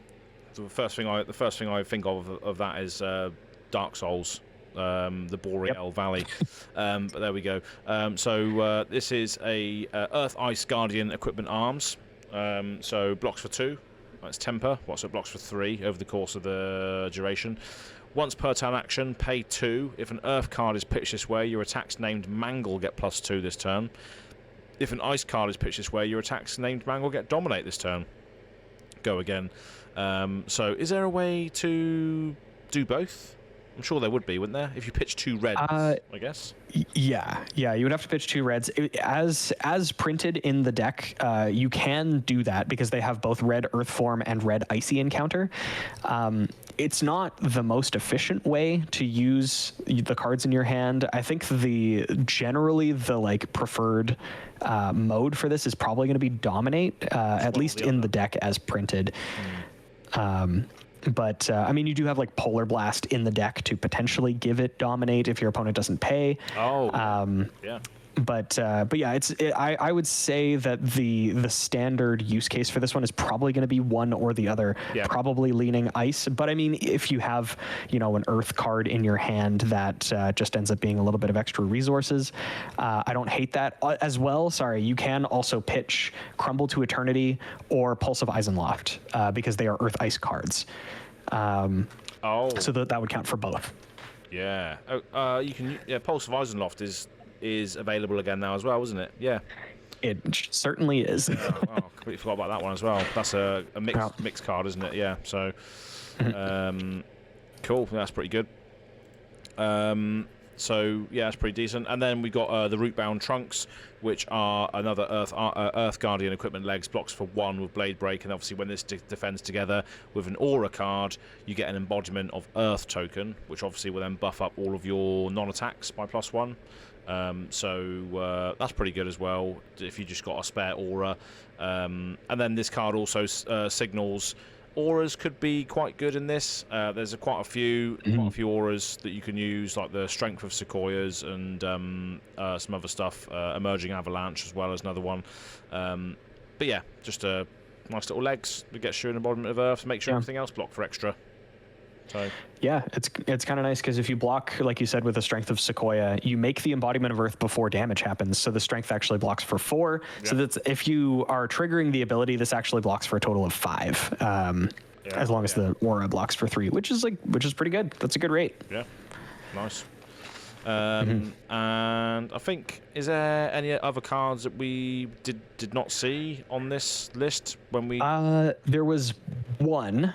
first thing I think of that is Dark Souls, the Boreal Valley. But there we go. So this is a Earth Ice Guardian equipment arms. So blocks for 2. That's temper. So it blocks for 3 over the course of the duration. Once per turn action, pay 2. If an Earth card is pitched this way, your attacks named Mangle get +2 this turn. If an Ice card is pitched this way, your attacks named Mangle get Dominate this turn. Go again. So is there a way to do both? I'm sure there would be, wouldn't there? If you pitch 2 reds, I guess. Yeah, you would have to pitch 2 reds. As printed in the deck, you can do that because they have both red Earth Form and red Icy Encounter. It's not the most efficient way to use the cards in your hand. I think generally the like preferred mode for this is probably going to be Dominate, at least in the deck as printed. But I mean, you do have like Polar Blast in the deck to potentially give it Dominate if your opponent doesn't pay. Yeah. But yeah, I would say that the standard use case for this one is probably going to be one or the other. Yeah. Probably leaning ice. But I mean, if you have an earth card in your hand that just ends up being a little bit of extra resources, I don't hate that as well. Sorry, you can also pitch Crumble to Eternity or Pulse of Eisenloft because they are earth ice cards. So that would count for both. Yeah. You can. Yeah. Pulse of Eisenloft is available again now as well, isn't it? Yeah. It certainly is. Completely forgot about that one as well. That's a mixed card, isn't it? Yeah. So, cool. That's pretty good. So yeah, that's pretty decent. And then we got the Rootbound Trunks, which are another Earth Guardian equipment legs, blocks for 1 with Blade Break, and obviously when this defends together with an Aura card, you get an embodiment of Earth token, which obviously will then buff up all of your non-attacks by +1. So that's pretty good as well if you just got a spare Aura. And then this card also signals auras could be quite good in this. There's quite a few auras that you can use, like the Strength of Sequoias and some other stuff. Emerging Avalanche as well as another one. But yeah, just a nice little legs that gets you an embodiment of Earth to make sure everything else blocked for extra. So yeah, it's kind of nice because if you block, like you said, with the Strength of Sequoia, you make the embodiment of Earth before damage happens. So the strength actually blocks for 4. So that's if you are triggering the ability, this actually blocks for a total of 5. As long as the aura blocks for 3, which is pretty good. That's a good rate. Yeah, nice. And I think, is there any other cards that we did not see on this list when we? There was one,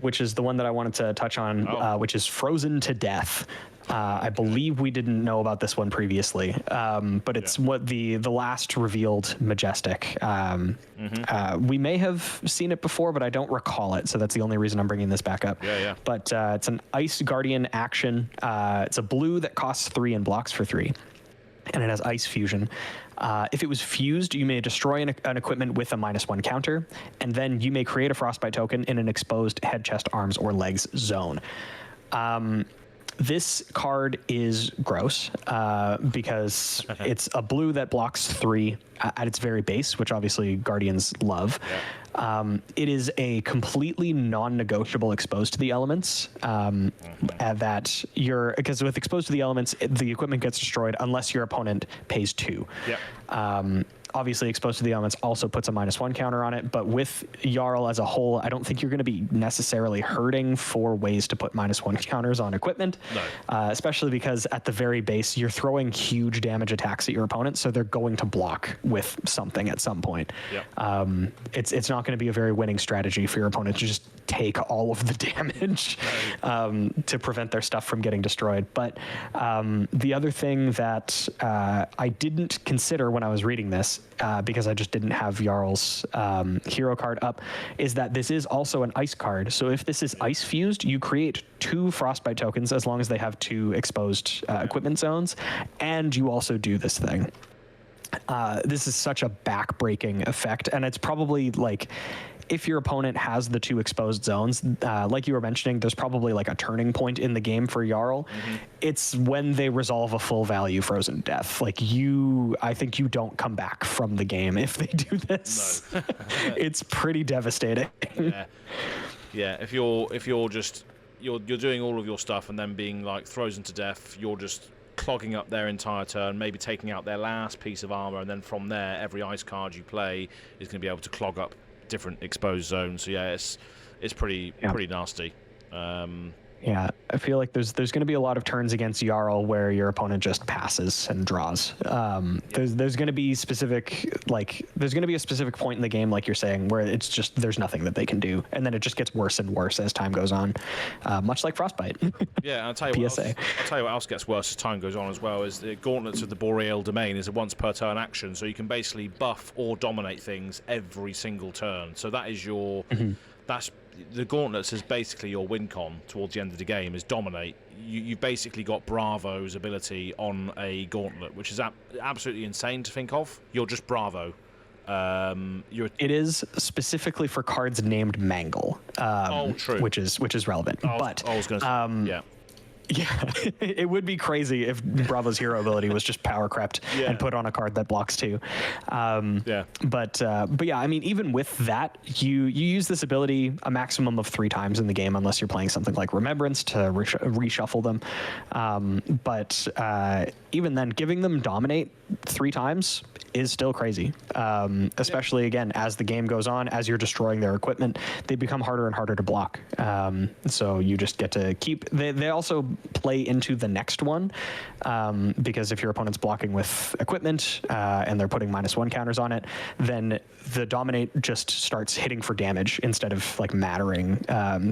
which is the one that I wanted to touch on, which is Frozen to Death. I believe we didn't know about this one previously, but it's what the last revealed Majestic. We may have seen it before, but I don't recall it, so that's the only reason I'm bringing this back up. Yeah. But it's an Ice Guardian action. It's a blue that costs 3 and blocks for 3. And it has Ice Fusion. If it was fused, you may destroy an equipment with a -1 counter, and then you may create a Frostbite token in an exposed head, chest, arms, or legs zone. This card is gross because it's a blue that blocks 3 at its very base, which obviously Guardians love. It is a completely non-negotiable exposed to the elements that because with exposed to the elements, the equipment gets destroyed unless your opponent pays 2. Obviously, exposed to the elements also puts a -1 counter on it, but with Jarl as a whole, I don't think you're going to be necessarily hurting for ways to put -1 counters on equipment, especially because at the very base, you're throwing huge damage attacks at your opponent, so they're going to block with something at some point. It's not going to be a very winning strategy for your opponent to just take all of the damage to prevent their stuff from getting destroyed. But the other thing that I didn't consider when I was reading this, because I just didn't have Jarl's hero card up, is that this is also an ice card. So if this is ice fused, you create 2 Frostbite tokens as long as they have 2 exposed equipment zones, and you also do this thing. This is such a back-breaking effect, and it's probably like, if your opponent has the 2 exposed zones, like you were mentioning, there's probably like a turning point in the game for Jarl. It's when they resolve a full value Frozen Death. Like I think you don't come back from the game if they do this. No. It's pretty devastating. Yeah. If you're just doing all of your stuff and then being like Frozen to Death, you're just clogging up their entire turn, maybe taking out their last piece of armor, and then from there, every ice card you play is going to be able to clog up different exposed zones. So yeah, it's pretty nasty. Yeah, I feel like there's going to be a lot of turns against Jarl where your opponent just passes and draws. There's going to be a specific point in the game, like you're saying, where it's just there's nothing that they can do, and then it just gets worse and worse as time goes on, much like Frostbite. Yeah, I'll tell you what else gets worse as time goes on as well. Is the Gauntlets of the Boreal Domain is a once per turn action, so you can basically buff or dominate things every single turn. So that is your that's the Gauntlets is basically your win con towards the end of the game, is dominate. You've basically got Bravo's ability on a Gauntlet, which is absolutely insane to think of. You're just Bravo. It is specifically for cards named Mangle. True. Which is relevant. I was going to say, Yeah, it would be crazy if Bravo's hero ability was just power crept and put on a card that blocks 2. But yeah, I mean, even with that, you use this ability a maximum of 3 times in the game, unless you're playing something like Remembrance to reshuffle them. But even then, giving them Dominate 3 times is still crazy. Especially again, as the game goes on, as you're destroying their equipment, they become harder and harder to block. So you just get to keep. They also play into the next one, because if your opponent's blocking with equipment and they're putting -1 counters on it, then the Dominate just starts hitting for damage instead of like mattering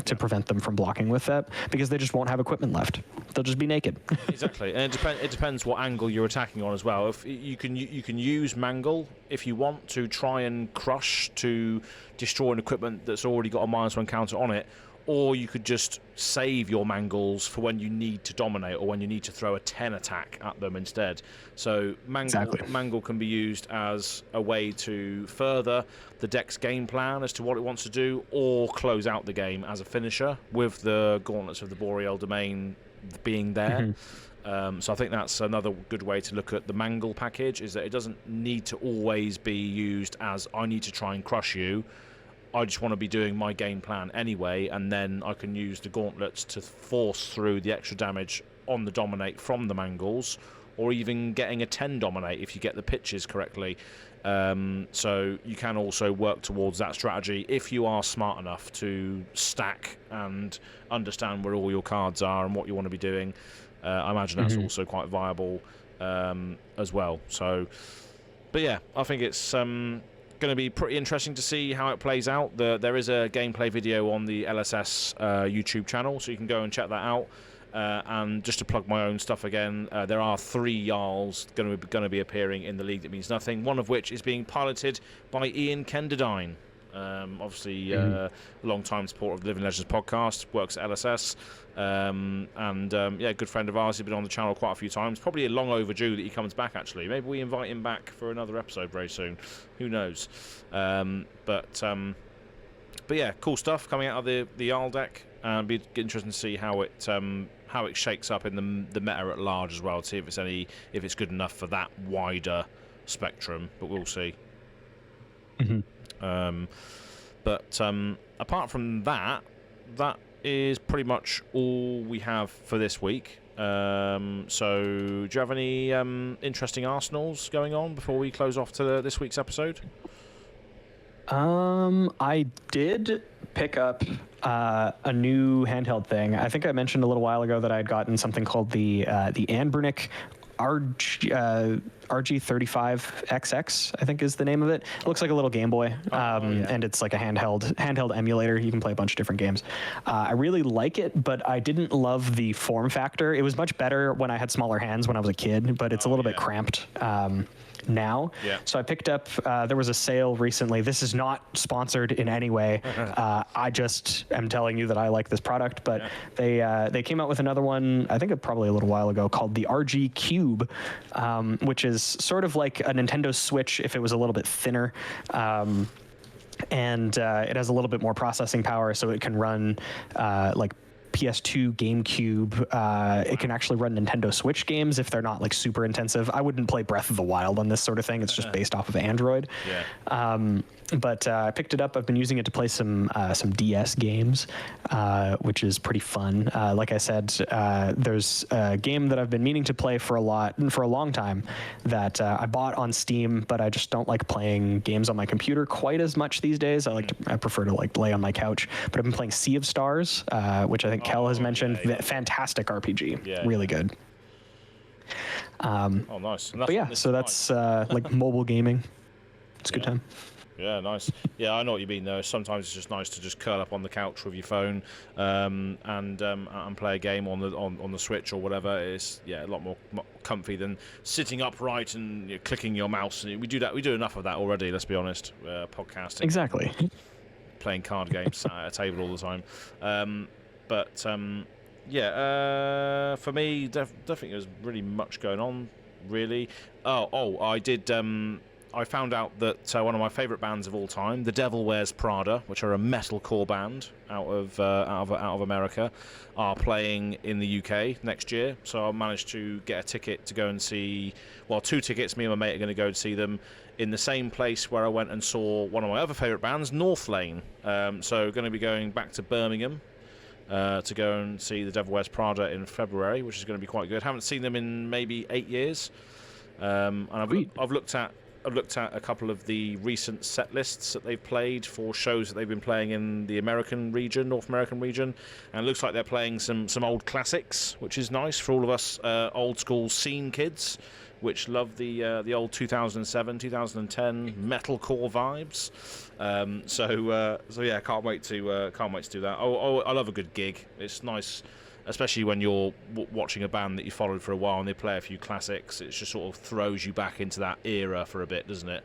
to prevent them from blocking with that, because they just won't have equipment left. They'll just be naked. Exactly, and it depends what angle you're attacking on as well. If you can use Mangle if you want to try and crush to destroy an equipment that's already got a -1 counter on it. Or you could just save your Mangles for when you need to dominate or when you need to throw a 10 attack at them instead. So Mangle can be used as a way to further the deck's game plan as to what it wants to do, or close out the game as a finisher with the Gauntlets of the Boreal Domain being there. So I think that's another good way to look at the Mangle package, is that it doesn't need to always be used as I need to try and crush you. I just want to be doing my game plan anyway, and then I can use the Gauntlets to force through the extra damage on the Dominate from the Mangles, or even getting a 10 Dominate if you get the pitches correctly. So you can also work towards that strategy if you are smart enough to stack and understand where all your cards are and what you want to be doing. I imagine that's also quite viable as well. So, but yeah, I think it's going to be pretty interesting to see how it plays out. There is a gameplay video on the LSS YouTube channel, so you can go and check that out. And just to plug my own stuff again, there are 3 Jarls going to be appearing in the League That Means Nothing, one of which is being piloted by Ian Kenderdine. Obviously, a long-time supporter of the Living Legends podcast, works at LSS, yeah, good friend of ours. He's been on the channel quite a few times. Probably long overdue that he comes back, actually. Maybe we invite him back for another episode very soon. Who knows? But yeah, cool stuff coming out of the Jarl deck. And be interesting to see how it shakes up in the meta at large as well. To see if it's good enough for that wider spectrum. But we'll see. But apart from that is pretty much all we have for this week. So do you have any interesting Arsenals going on before we close off to this week's episode? I did pick up a new handheld thing. I think I mentioned a little while ago that I had gotten something called the Anbernic RG35XX, I think is the name of it. It looks like a little Game Boy, and it's like a handheld emulator. You can play a bunch of different games. I really like it, but I didn't love the form factor. It was much better when I had smaller hands when I was a kid, but it's a little bit cramped now. So I picked up, there was a sale recently. This is not sponsored in any way. I just am telling you that I like this product, but they came out with another one, I think probably a little while ago, called the RG Cube, which is sort of like a Nintendo Switch if it was a little bit thinner. And it has a little bit more processing power, so it can run like PS2, GameCube. It can actually run Nintendo Switch games if they're not like super intensive. I wouldn't play Breath of the Wild on this sort of thing. It's just based off of Android. But I picked it up. I've been using it to play some DS games, which is pretty fun. Like I said, there's a game that I've been meaning to play for a long time that I bought on Steam, but I just don't like playing games on my computer quite as much these days. I prefer to like lay on my couch. But I've been playing Sea of Stars, which I think Kel has mentioned. Fantastic RPG, really good. Nice. But yeah, so that's like mobile gaming. It's a good time. Yeah, nice. Yeah, I know what you mean though. Sometimes it's just nice to just curl up on the couch with your phone and play a game on the Switch or whatever. It's a lot more comfy than sitting upright and clicking your mouse. We do that. We do enough of that already. Let's be honest. Podcasting. Exactly. Playing card games at a table all the time. For me, don't think there's really much going on. Really. I did. I found out that one of my favourite bands of all time, The Devil Wears Prada, which are a metalcore band out of America, are playing in the UK next year. So I managed to get a ticket to go and see. Well, 2 tickets. Me and my mate are going to go to see them in the same place where I went and saw one of my other favourite bands, North Lane. So going to be going back to Birmingham to go and see The Devil Wears Prada in February, which is going to be quite good. Haven't seen them in maybe 8 years, and I've looked at a couple of the recent set lists that they've played for shows that they've been playing in the American region, North American region, and it looks like they're playing some old classics, which is nice for all of us old school scene kids, which love the old 2007, 2010 metalcore vibes. So yeah, can't wait to do that. I love a good gig. It's nice, especially when you're watching a band that you followed for a while and they play a few classics. It just sort of throws you back into that era for a bit, doesn't it?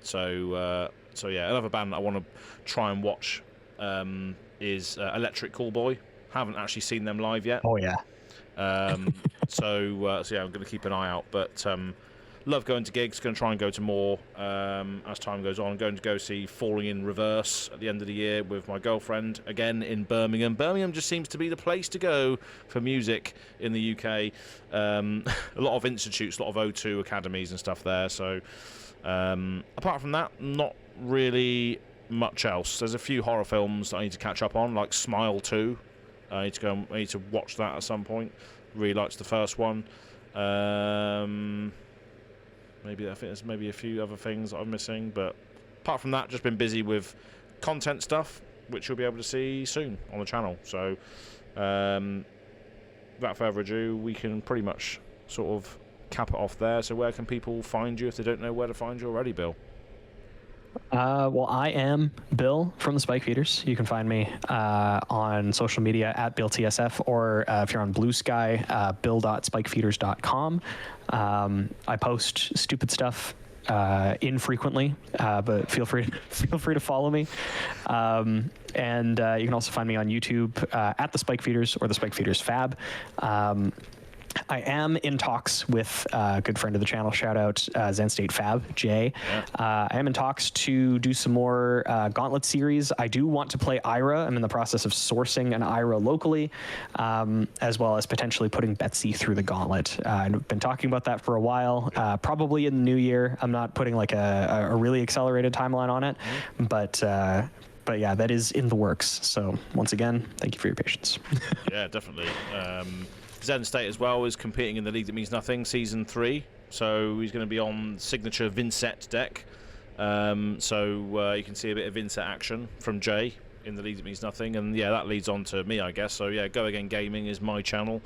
So yeah, another band that I want to try and watch is Electric Callboy. Haven't actually seen them live yet. Oh yeah. So yeah, I'm going to keep an eye out. But love going to gigs. Going to try and go to more as time goes on. I'm going to go see Falling in Reverse at the end of the year with my girlfriend again in Birmingham. Birmingham just seems to be the place to go for music in the UK. A lot of institutes, a lot of O2 academies and stuff there. So apart from that, not really much else. There's a few horror films that I need to catch up on, like Smile 2. I need to watch that at some point. Really liked the first one. Maybe I think there's maybe a few other things that I'm missing, but apart from that, just been busy with content stuff, which you'll be able to see soon on the channel. So, without further ado, we can pretty much sort of cap it off there. So, where can people find you if they don't know where to find you already, Bill? Well, I am Bill from the Spike Feeders. You can find me on social media at BillTSF, or if you're on Blue Sky, bill.spikefeeders.com. I post stupid stuff infrequently, but feel free to follow me. And you can also find me on YouTube at the Spike Feeders or the Spike Feeders FAB. I am in talks with a good friend of the channel, shout out Zen State Fab, Jay. I am in talks to do some more Gauntlet series. I do want to play Ira. I'm in the process of sourcing an Ira locally, as well as potentially putting Betsy through the Gauntlet. I've been talking about that for a while, probably in the new year. I'm not putting like a really accelerated timeline on it, but yeah, that is in the works. So once again, thank you for your patience. Yeah, definitely. Zen State as well is competing in the League That Means Nothing Season 3, so he's going to be on signature Vincent deck. So you can see a bit of Vincent action from Jay in the League That Means Nothing, and yeah, that leads on to me, I guess. So yeah, Go Again Gaming is my channel.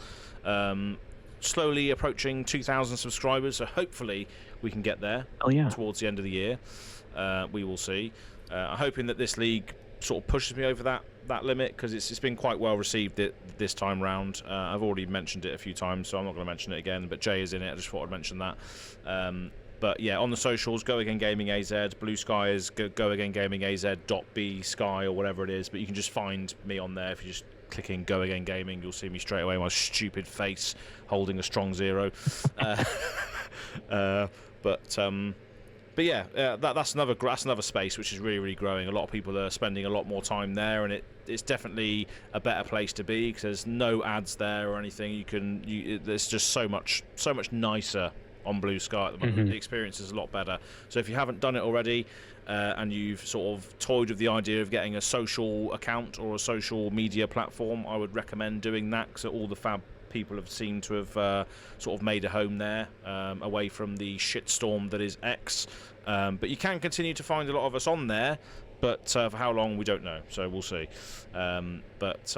Slowly approaching 2,000 subscribers, so hopefully we can get there towards the end of the year. We will see. I'm hoping that this league sort of pushes me over that limit, because it's been quite well received this time round. I've already mentioned it a few times, so I'm not going to mention it again, but Jay is in it. I just thought I'd mention that. But yeah, on the socials, Go Again Gaming AZ. Blue Sky is Go Again Gaming AZ.B Sky or whatever it is, but you can just find me on there. If you just click in Go Again Gaming, you'll see me straight away, my stupid face holding a strong 0. But yeah, that's another space which is really growing. A lot of people are spending a lot more time there, and it's definitely a better place to be because there's no ads there or anything. There's just so much nicer on Blue Sky at the moment. The experience is a lot better. So if you haven't done it already, and you've sort of toyed with the idea of getting a social account or a social media platform, I would recommend doing that, because all the Fab people have seemed to have sort of made a home there, away from the shitstorm that is X. But you can continue to find a lot of us on there, but for how long, we don't know, so we'll see. But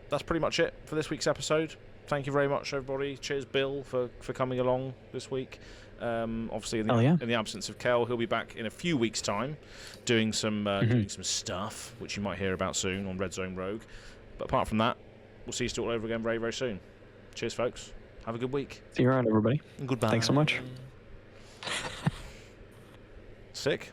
that's pretty much it for this week's episode. Thank you very much, everybody. Cheers, Bill, for coming along this week. Obviously, in the absence of Kel, he'll be back in a few weeks' time doing some stuff, which you might hear about soon on Red Zone Rogue. But apart from that, we'll see you all over again very soon. Cheers, folks. Have a good week. See you around, everybody. Goodbye. Thanks so much. Sick.